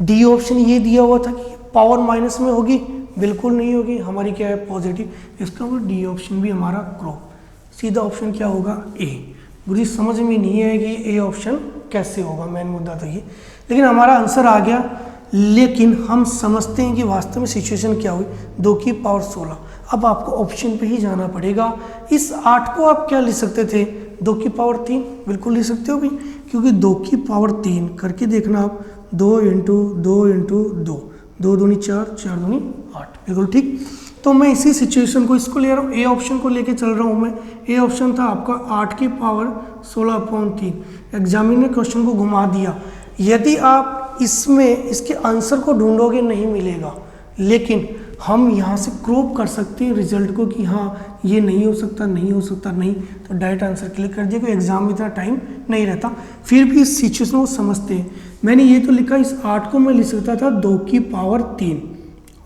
डी ऑप्शन ये दिया हुआ था कि पावर माइनस में होगी, बिल्कुल नहीं होगी, हमारी क्या है पॉजिटिव, इसका मतलब डी ऑप्शन भी हमारा क्रॉप। सीधा ऑप्शन क्या होगा ए। मुझे समझ में नहीं आएगी ए ऑप्शन कैसे होगा, मेन मुद्दा तो ये, लेकिन हमारा आंसर आ गया। लेकिन हम समझते हैं कि वास्तव में सिचुएशन क्या हुई, 2 की पावर 16। अब आपको ऑप्शन पे ही जाना पड़ेगा। इस 8 को आप क्या लिख सकते थे 2 की पावर 3, बिल्कुल लिख सकते हो भाई, क्योंकि 2 की पावर 3 करके देखना आप, 2 इंटू 2 इंटू 2, 2 दूनी 4, 4 दूनी 8, बिल्कुल ठीक। तो मैं इसी सिचुएशन को इसको ले रहा हूँ, ए ऑप्शन को लेके चल रहा हूँ मैं। ए ऑप्शन था आपका 8 की पावर 16/3। एग्जामिनर ने क्वेश्चन को घुमा दिया। यदि आप इसमें इसके आंसर को ढूंढोगे नहीं मिलेगा, लेकिन हम यहाँ से क्रॉप कर सकते हैं रिजल्ट को कि हाँ ये नहीं हो सकता, नहीं हो सकता, नहीं, तो डायरेक्ट आंसर क्लिक कर दिया, कोई एग्जाम में इतना टाइम नहीं रहता। फिर भी इस सिचुएशन को समझते हैं। मैंने ये तो लिखा, इस 8 को मैं लिख सकता था 2 की पावर 3,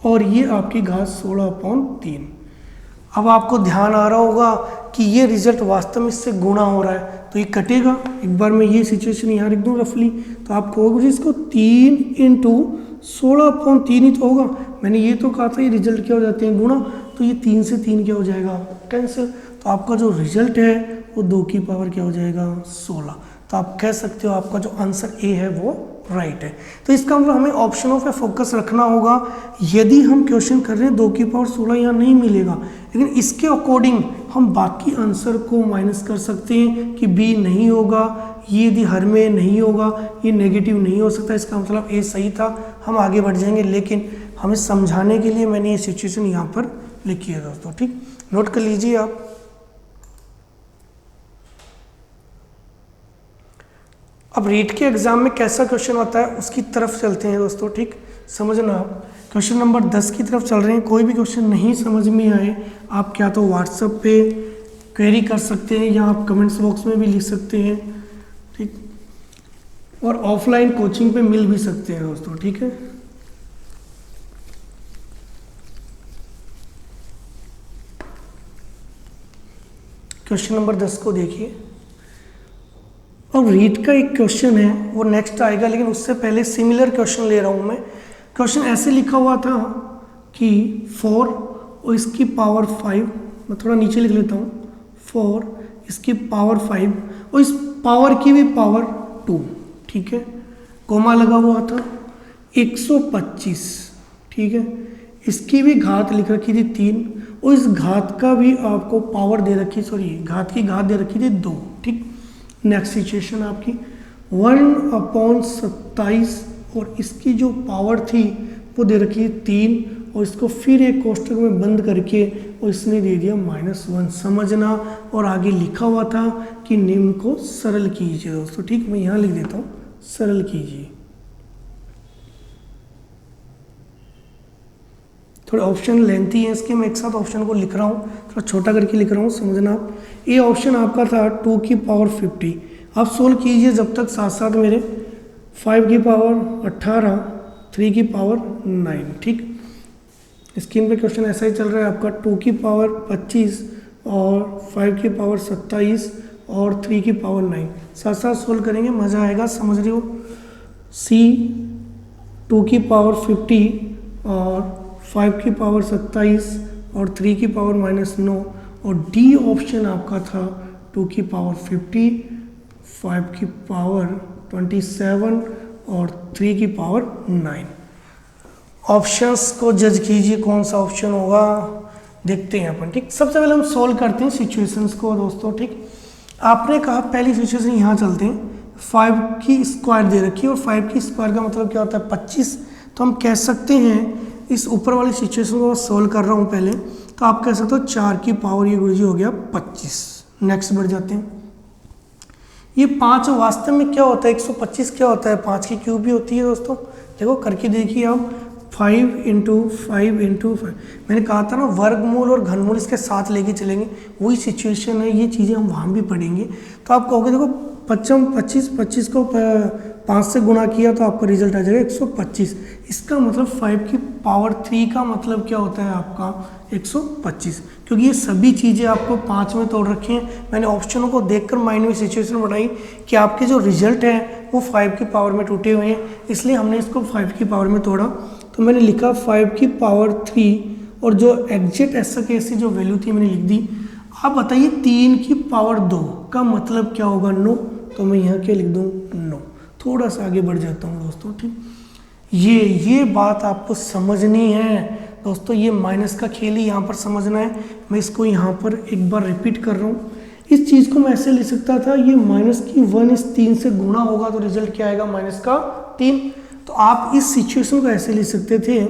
और ये आपकी घात 16/3। अब आपको ध्यान आ रहा होगा कि ये रिजल्ट वास्तव में इससे गुणा हो रहा है, तो ये कटेगा। एक बार मैं ये सिचुएशन यहाँ लिख दूँ रफली, तो आप कहोगे इसको 3 इंटू 16/3 ही तो होगा। मैंने ये तो कहा था ये रिजल्ट क्या हो जाते हैं गुणा, तो ये 3 से 3 क्या हो जाएगा कैंसिल, तो आपका जो रिजल्ट है वो 2 की पावर क्या हो जाएगा 16। तो आप कह सकते हो आपका जो आंसर ए है वो राइट है। तो इसका मतलब हमें ऑप्शनों पे फोकस रखना होगा। यदि हम क्वेश्चन कर रहे हैं 2 की पावर 16 यहाँ नहीं मिलेगा, लेकिन इसके अकॉर्डिंग हम बाकी आंसर को माइनस कर सकते हैं कि बी नहीं होगा, ये यदि हर में नहीं होगा, ये नेगेटिव नहीं हो सकता, इसका मतलब ए सही था। हम आगे बढ़ जाएंगे, लेकिन हमें समझाने के लिए मैंने ये सिचुएशन यहाँ पर लिखी है दोस्तों, ठीक, नोट कर लीजिए आप। अब रीट के एग्जाम में कैसा क्वेश्चन आता है उसकी तरफ चलते हैं दोस्तों, ठीक, समझना आप। क्वेश्चन नंबर 10 की तरफ चल रहे हैं। कोई भी क्वेश्चन नहीं समझ में आए आप क्या तो व्हाट्सएप पे क्वेरी कर सकते हैं, या आप कमेंट्स बॉक्स में भी लिख सकते हैं, ठीक, और ऑफलाइन कोचिंग पे मिल भी सकते हैं दोस्तों, ठीक है। क्वेश्चन नंबर 10 को देखिए। अब रीट का एक क्वेश्चन है वो नेक्स्ट आएगा, लेकिन उससे पहले सिमिलर क्वेश्चन ले रहा हूँ मैं। क्वेश्चन ऐसे लिखा हुआ था कि 4 और इसकी पावर 5, मैं थोड़ा नीचे लिख लेता हूँ, 4 इसकी पावर 5 और इस पावर की भी पावर 2, ठीक है, कोमा लगा हुआ था 125, ठीक है, इसकी भी घात लिख रखी थी 3 और इस घात का भी आपको पावर दे रखी, सॉरी घात की घात दे रखी थी 2, ठीक। नेक्स्ट सिचुएशन आपकी 1/27 और इसकी जो पावर थी वो दे रखी है 3 और इसको फिर एक कोष्टक में बंद करके और इसने दे दिया -1, समझना। और आगे लिखा हुआ था कि निम्न को सरल कीजिए दोस्तों, ठीक। मैं यहाँ लिख देता हूँ सरल कीजिए। थोड़े ऑप्शन लेंथी है इसके, मैं एक साथ ऑप्शन को लिख रहा हूँ, थोड़ा छोटा करके लिख रहा हूँ, समझना आप। ये ऑप्शन आपका था 2 की पावर 50, आप सोल्व कीजिए जब तक साथ साथ मेरे 5 की पावर 18, 3 की पावर 9, ठीक। स्क्रीन पे क्वेश्चन ऐसा ही चल रहा है आपका 2 की पावर 25 और 5 की पावर 27 और 3 की पावर 9, साथ साथ सोल्व करेंगे, मज़ा आएगा, समझ रहे हो। सी 2 की पावर 50 और 5 की पावर 27 और 3 की पावर -9 और डी ऑप्शन आपका था 2 की पावर 50, 5 की पावर 27 और 3 की पावर 9। ऑप्शंस को जज कीजिए कौन सा ऑप्शन होगा, देखते हैं अपन, ठीक। सबसे पहले हम सोल्व करते हैं सिचुएशंस को दोस्तों, ठीक। आपने कहा पहली सिचुएशन यहाँ चलते हैं, 5 की स्क्वायर दे रखी है और 5 की स्क्वायर का मतलब क्या होता है 25, तो हम कह सकते हैं इस ऊपर वाली सिचुएशन को सोल्व कर रहा हूँ पहले, तो आप कह सकते हो 4 की पावर ये गुरुजी हो गया 25। नेक्स्ट बढ़ जाते हैं, ये 5 वास्तव में क्या होता है, 125 क्या होता है, 5 की क्यूब भी होती है दोस्तों, देखो करके देखिए आप, 5 × 5 × 5, मैंने कहा था ना वर्गमूल और घनमूल इसके साथ लेके चलेंगे, वही सिचुएशन है, ये चीज़ें हम वहाँ भी पढ़ेंगे। तो आप कहोगे देखो 25 को 5 से गुणा किया तो आपका रिजल्ट आ जाएगा 125, इसका मतलब 5 की पावर 3 का मतलब क्या होता है आपका 125, क्योंकि ये सभी चीज़ें आपको 5 में तोड़ रखी हैं। मैंने ऑप्शनों को देखकर माइंड में सिचुएशन बनाई कि आपके जो रिजल्ट है वो 5 की पावर में टूटे हुए हैं, इसलिए हमने इसको 5 की पावर में तोड़ा। तो मैंने लिखा 5 की पावर 3 और जो एग्जैक्ट ऐसा कैसी जो वैल्यू थी मैंने लिख दी। आप बताइए 3 की पावर 2 का मतलब क्या होगा 9, तो मैं यहाँ क्या लिख दूँ 9। थोड़ा सा आगे बढ़ जाता हूँ दोस्तों, ठीक। ये बात आपको समझनी है दोस्तों, ये माइनस का खेल ही यहाँ पर समझना है। मैं इसको यहाँ पर एक बार रिपीट कर रहा हूँ, इस चीज़ को मैं ऐसे लिख सकता था, ये -1 इस 3 से गुणा होगा तो रिजल्ट क्या आएगा -3। तो आप इस सिचुएशन को ऐसे लिख सकते थे,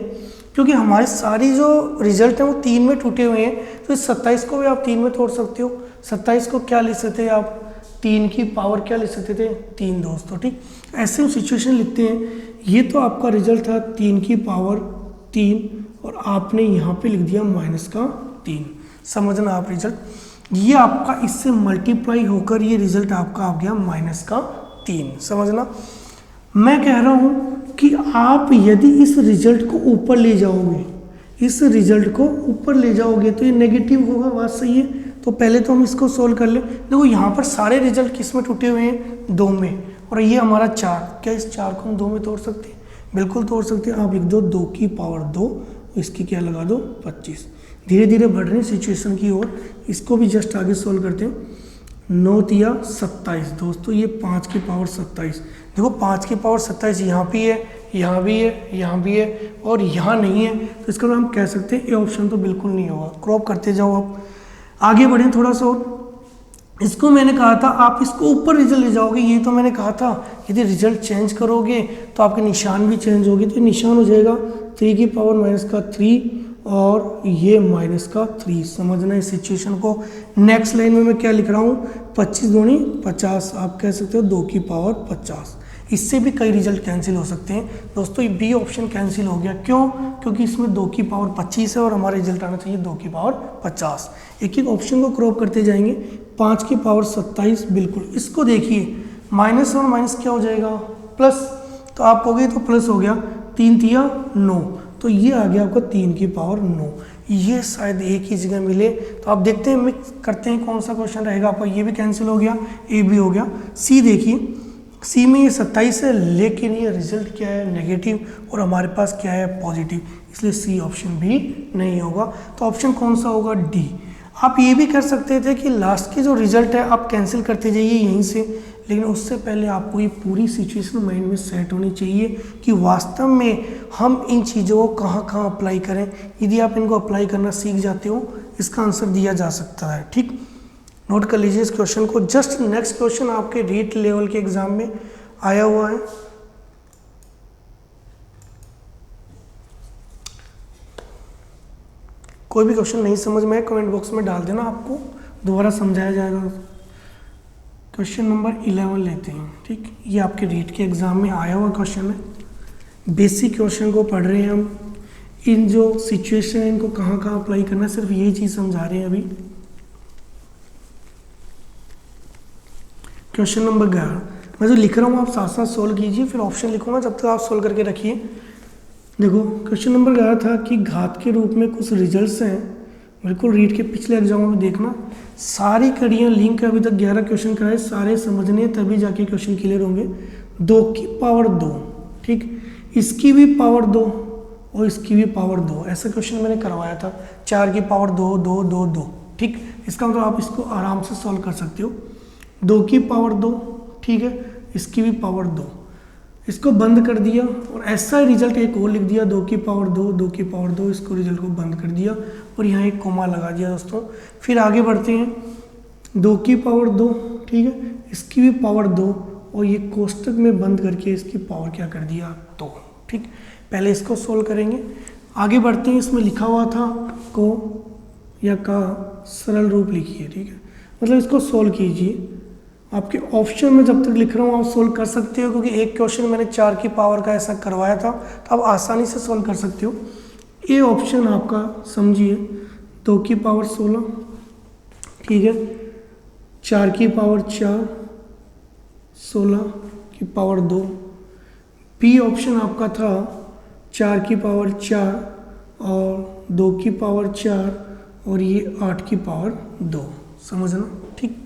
क्योंकि हमारी सारी जो रिजल्ट है वो 3 में टूटे हुए हैं, तो इस 27 को भी आप 3 में तोड़ सकते हो। 27 को क्या लिख सकते हैं आप, 3 की पावर क्या लिख सकते थे 3 दोस्तों, ठीक। ऐसे हम सिचुएशन लिखते हैं, ये तो आपका रिजल्ट था 3 की पावर 3 और आपने यहाँ पे लिख दिया -3, समझना आप रिजल्ट, ये आपका इससे मल्टीप्लाई होकर ये रिजल्ट आपका आ गया -3, समझना। मैं कह रहा हूँ कि आप यदि इस रिजल्ट को ऊपर ले जाओगे, इस रिजल्ट को ऊपर ले जाओगे तो ये नेगेटिव होगा, बात सही है। तो पहले तो हम इसको सोल्व कर ले। देखो यहाँ पर सारे रिजल्ट किस में टूटे हुए हैं 2 में, और ये हमारा 4, क्या इस 4 को हम 2 में तोड़ सकते हैं, बिल्कुल तोड़ सकते हैं। आप लिख दो 2 की पावर 2, इसकी क्या लगा दो 25। धीरे धीरे बढ़ रही सिचुएशन की ओर, इसको भी जस्ट आगे सोल्व करते हैं। 9 तिया 27 दोस्तों, ये 5 की पावर 27, देखो 5 की पावर 27 यहाँ भी है, यहाँ भी है, यहाँ भी है और यहाँ नहीं है, तो इसका हम कह सकते हैं ये ऑप्शन तो बिल्कुल नहीं होगा। क्रॉप करते जाओ, आप आगे बढ़ें थोड़ा सा और। इसको मैंने कहा था आप इसको ऊपर रिजल्ट ले जाओगे, ये तो मैंने कहा था यदि रिजल्ट चेंज करोगे तो आपके निशान भी चेंज होगी, तो निशान हो जाएगा 3 की पावर -3 और ये -3, समझना इस सिचुएशन को। नेक्स्ट लाइन में मैं क्या लिख रहा हूँ 25 दूनी 50, आप कह सकते हो 2 की पावर 50। इससे भी कई रिजल्ट कैंसिल हो सकते हैं दोस्तों, ये बी ऑप्शन कैंसिल हो गया, क्यों, क्योंकि इसमें 2 की पावर 25 है और हमारा रिजल्ट आना चाहिए 2 की पावर 50। एक एक ऑप्शन को क्रॉप करते जाएंगे। 5 की पावर 27 बिल्कुल, इसको देखिए माइनस और माइनस क्या हो जाएगा प्लस, तो आप कहोगे तो प्लस हो गया, 3 तिया 9, तो ये आ गया आपका 3 की पावर 9। ये शायद एक ही जगह मिले, तो आप देखते हैं मिक्स करते हैं कौन सा क्वेश्चन रहेगा आपका। ये भी कैंसिल हो गया, ए भी हो गया। सी देखिए, सी में ये 27 है लेकिन ये रिजल्ट क्या है नेगेटिव और हमारे पास क्या है पॉजिटिव, इसलिए सी ऑप्शन भी नहीं होगा। तो ऑप्शन कौन सा होगा डी। आप ये भी कर सकते थे कि लास्ट के जो रिजल्ट है आप कैंसिल करते जाइए यहीं से, लेकिन उससे पहले आपको ये पूरी सिचुएशन माइंड में सेट होनी चाहिए कि वास्तव में हम इन चीज़ों को कहाँ कहाँ अप्लाई करें। यदि आप इनको अप्लाई करना सीख जाते हो, इसका आंसर दिया जा सकता है। ठीक, नोट कर लीजिए इस क्वेश्चन को। जस्ट नेक्स्ट क्वेश्चन आपके रीट लेवल के एग्जाम में आया हुआ है। कोई भी क्वेश्चन नहीं समझ में आए कमेंट बॉक्स में डाल देना, आपको दोबारा समझाया जाएगा। क्वेश्चन नंबर 11 लेते हैं। ठीक, ये आपके रीट के एग्जाम में आया हुआ क्वेश्चन है। बेसिक क्वेश्चन को पढ़ रहे हैं हम। इन जो सिचुएशन है इनको कहाँ कहाँ अप्लाई करना है, सिर्फ यही चीज़ समझा रहे हैं अभी। क्वेश्चन नंबर 11 मैं जो लिख रहा हूँ आप साथ साथ सोल्व कीजिए, फिर ऑप्शन लिखूंगा जब तक आप सोल्व करके रखिए। देखो क्वेश्चन नंबर 11 था कि घात के रूप में कुछ रिजल्ट्स हैं। बिल्कुल रीट के पिछले एग्जामों में देखना, सारी कड़ियाँ लिंक है। अभी तक 11 क्वेश्चन कराए, सारे समझने तभी जाके क्वेश्चन क्लियर होंगे। 2 की पावर 2, ठीक, इसकी भी पावर 2 और इसकी भी पावर 2, ऐसा क्वेश्चन मैंने करवाया था। 4 की पावर 2 2 2 2, ठीक, इसका मतलब आप इसको आराम से सॉल्व कर सकते हो। 2 की पावर 2, ठीक है, इसकी भी पावर 2, इसको बंद कर दिया और ऐसा ही रिजल्ट एक और लिख दिया। 2 की पावर 2 2 की पावर 2, इसको रिजल्ट को बंद कर दिया और यहाँ एक कोमा लगा दिया दोस्तों। फिर आगे बढ़ते हैं। 2 की पावर 2, ठीक है, इसकी भी पावर 2 और ये कोष्टक में बंद करके इसकी पावर क्या कर दिया 2। ठीक, पहले इसको सोल्व करेंगे, आगे बढ़ते हैं। इसमें लिखा हुआ था को या का सरल रूप लिखिए, ठीक है, मतलब इसको सोल्व कीजिए। आपके ऑप्शन में जब तक लिख रहा हूँ आप सोल्व कर सकते हो, क्योंकि एक क्वेश्चन मैंने 4 की पावर का ऐसा करवाया था, तो आप आसानी से सोल्व कर सकते हो। ये ऑप्शन आपका समझिए, 2 की पावर 16, ठीक है, 4 की पावर 4, 16 की पावर 2। बी ऑप्शन आपका था 4 की पावर 4 और 2 की पावर 4 और ये 8 की पावर 2, समझना। ठीक,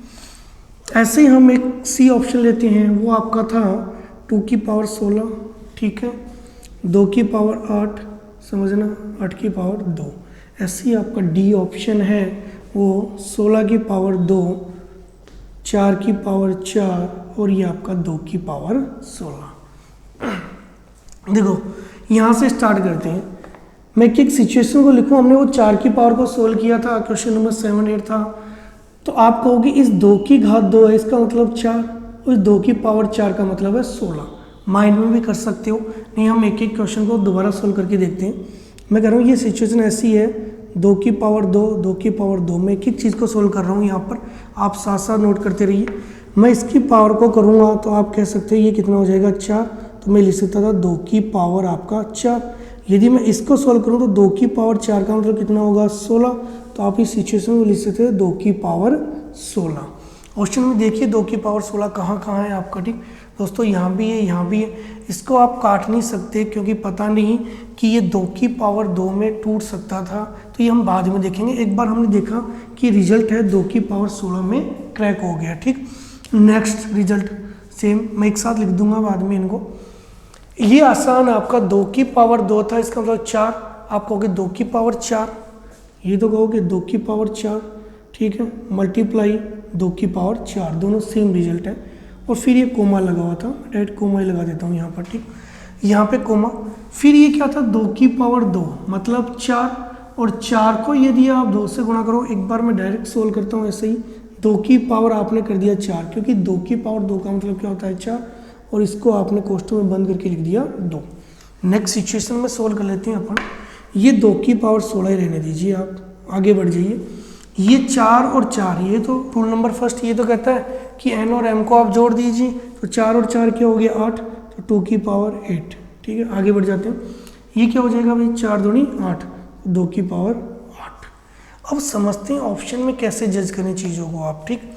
ऐसे ही हम एक सी ऑप्शन लेते हैं, वो आपका था 2 की पावर 16, ठीक है, 2 की पावर 8, समझना, 8 की पावर 2। ऐसे ही आपका डी ऑप्शन है, वो 16 की पावर 2, 4 की पावर 4 और ये आपका 2 की पावर 16। देखो यहाँ से स्टार्ट करते हैं। मैं एक सिचुएशन को लिखूँ, हमने वो 4 की पावर को सोल्व किया था, क्वेश्चन नंबर 7 8 था। तो आप कहोगे इस 2 की घात 2 है, इसका मतलब 4, और इस 2 की पावर 4 का मतलब है 16। माइंड में भी कर सकते हो, नहीं हम एक एक क्वेश्चन को दोबारा सोल्व करके देखते हैं। मैं कह रहा हूँ ये सिचुएशन ऐसी है, 2 की पावर 2 2 की पावर 2, मैं एक एक चीज़ को सोल्व कर रहा हूँ यहाँ पर, आप साथ साथ नोट करते रहिए। मैं इसकी पावर को करूँगा तो आप कह सकते हैं ये कितना हो जाएगा 4, तो मैं लिख सकता था 2 की पावर आपका 4। यदि मैं इसको सोल्व करूँ तो 2 की पावर 4 का मतलब कितना होगा 16, तो आप इस सिचुएशन में लिख सकते हैं 2 की पावर 16। ऑप्शन में देखिए 2 की पावर 16 कहाँ कहाँ है आपका। ठीक दोस्तों, यहाँ भी है, यहाँ भी है। इसको आप काट नहीं सकते क्योंकि पता नहीं कि ये 2 की पावर 2 में टूट सकता था, तो ये हम बाद में देखेंगे। एक बार हमने देखा कि रिजल्ट है 2 की पावर 16 में क्रैक हो गया। ठीक, नेक्स्ट रिजल्ट सेम मैं एक साथ लिख दूंगा बाद में इनको। ये आसान आपका 2 की पावर 2 था, इसका मतलब 4, आप कहोगे 2 की पावर 4, ये तो कहोगे 2 की पावर 4, ठीक है, मल्टीप्लाई 2 की पावर 4, दोनों सेम रिजल्ट है। और फिर ये कोमा लगा हुआ था, डायरेक्ट कोमा ही लगा देता हूँ यहाँ पर। ठीक, यहाँ पे कोमा, फिर ये क्या था 2 की पावर 2 मतलब 4, और 4 को यदि आप 2 से गुणा करो, एक बार मैं डायरेक्ट सोल्व करता हूँ ऐसे ही। 2 की पावर आपने कर दिया 4, क्योंकि 2 की पावर 2 का मतलब क्या होता है 4, और इसको आपने कोष्टक में बंद करके लिख दिया 2। नेक्स्ट सिचुएशन में सोल्व कर लेते हैं अपन। ये 2 की पावर 16 ही रहने दीजिए, आप आगे बढ़ जाइए। ये 4 और 4, ये तो रूल नंबर फर्स्ट ये तो कहता है कि n और m को आप जोड़ दीजिए, तो 4 और 4 क्या हो गया 8, तो 2 की पावर 8। ठीक है, आगे बढ़ जाते हैं। ये क्या हो जाएगा भाई 4 दूनी 8, 2 की पावर 8। अब समझते हैं ऑप्शन में कैसे जज करें चीज़ों को आप। ठीक,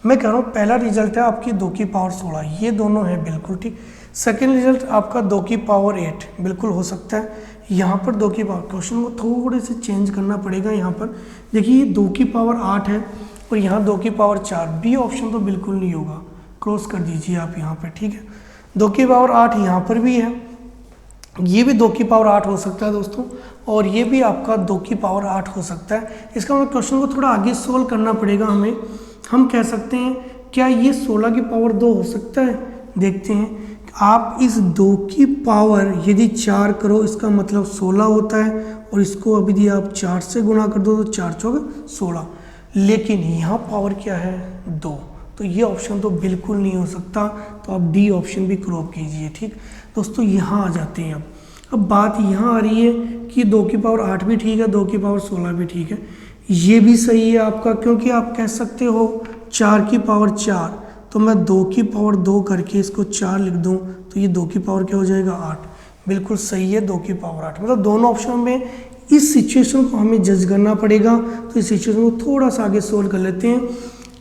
मैं कह रहा हूँ पहला रिजल्ट है आपकी 2 की पावर 16, ये दोनों है बिल्कुल ठीक। सेकेंड रिजल्ट आपका 2 की पावर 8 बिल्कुल हो सकता है। यहाँ पर 2 की पावर, क्वेश्चन को थोड़े से चेंज करना पड़ेगा। यहाँ पर देखिए 2 की पावर 8 है और यहाँ 2 की पावर 4, बी ऑप्शन तो बिल्कुल नहीं होगा, क्रॉस कर दीजिए आप यहाँ पर। ठीक है, 2 की पावर 8 यहाँ पर भी है, ये भी 2 की पावर 8 हो सकता है दोस्तों, और ये भी आपका 2 की पावर 8 हो सकता है। इसका मतलब क्वेश्चन को थोड़ा आगे सोल्व करना पड़ेगा हमें। हम कह सकते हैं क्या ये 16 की पावर 2 हो सकता है? देखते हैं। आप इस 2 की पावर यदि 4 करो इसका मतलब 16 होता है, और इसको अभी यदि आप 4 से गुणा कर दो तो 4 चौक 16, लेकिन यहाँ पावर क्या है 2, तो ये ऑप्शन तो बिल्कुल नहीं हो सकता। तो आप डी ऑप्शन भी क्रॉप कीजिए। ठीक दोस्तों, यहाँ आ जाते हैं। अब बात यहाँ आ रही है कि 2 की पावर 8 भी ठीक है, 2 की पावर 16 भी ठीक है, ये भी सही है आपका, क्योंकि आप कह सकते हो 4 की पावर 4, तो मैं 2 की पावर 2 करके इसको 4 लिख दूं तो ये 2 की पावर क्या हो जाएगा 8। बिल्कुल सही है, 2 की पावर 8। मतलब दोनों ऑप्शन में इस सिचुएशन को हमें जज करना पड़ेगा। तो इस सिचुएशन को थोड़ा सा आगे सोल्व कर लेते हैं।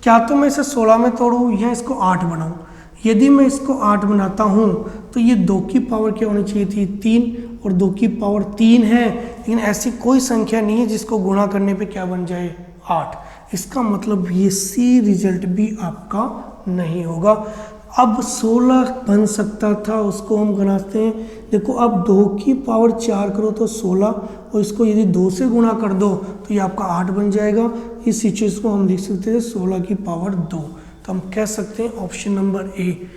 क्या तो मैं इसे 16 में तोड़ूँ या इसको 8 बनाऊँ? यदि मैं इसको 8 बनाता हूँ तो ये 2 की पावर क्या होनी चाहिए थी 3, और 2 की पावर 3 है, लेकिन ऐसी कोई संख्या नहीं है जिसको गुणा करने पे क्या बन जाए 8। इसका मतलब ये सी रिजल्ट भी आपका नहीं होगा। अब 16 बन सकता था, उसको हम गनाते हैं। देखो अब 2 की पावर 4 करो तो 16, और इसको यदि 2 से गुणा कर दो तो ये आपका 8 बन जाएगा। इस सिचुएशन को हम लिख सकते थे 16 की पावर 2। तो हम कह सकते हैं ऑप्शन नंबर ए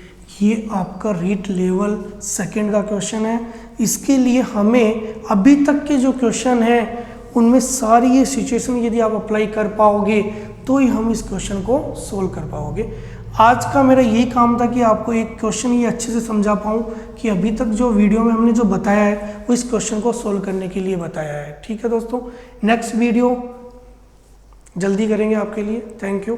ये आपका रीट लेवल सेकंड का क्वेश्चन है। इसके लिए हमें अभी तक के जो क्वेश्चन है उनमें सारी ये सिचुएशन यदि आप अप्लाई कर पाओगे तो ही हम इस क्वेश्चन को सोल्व कर पाओगे। आज का मेरा यही काम था कि आपको एक क्वेश्चन ये अच्छे से समझा पाऊँ कि अभी तक जो वीडियो में हमने जो बताया है वो इस क्वेश्चन को सोल्व करने के लिए बताया है। ठीक है दोस्तों, नेक्स्ट वीडियो जल्दी करेंगे आपके लिए। Thank you.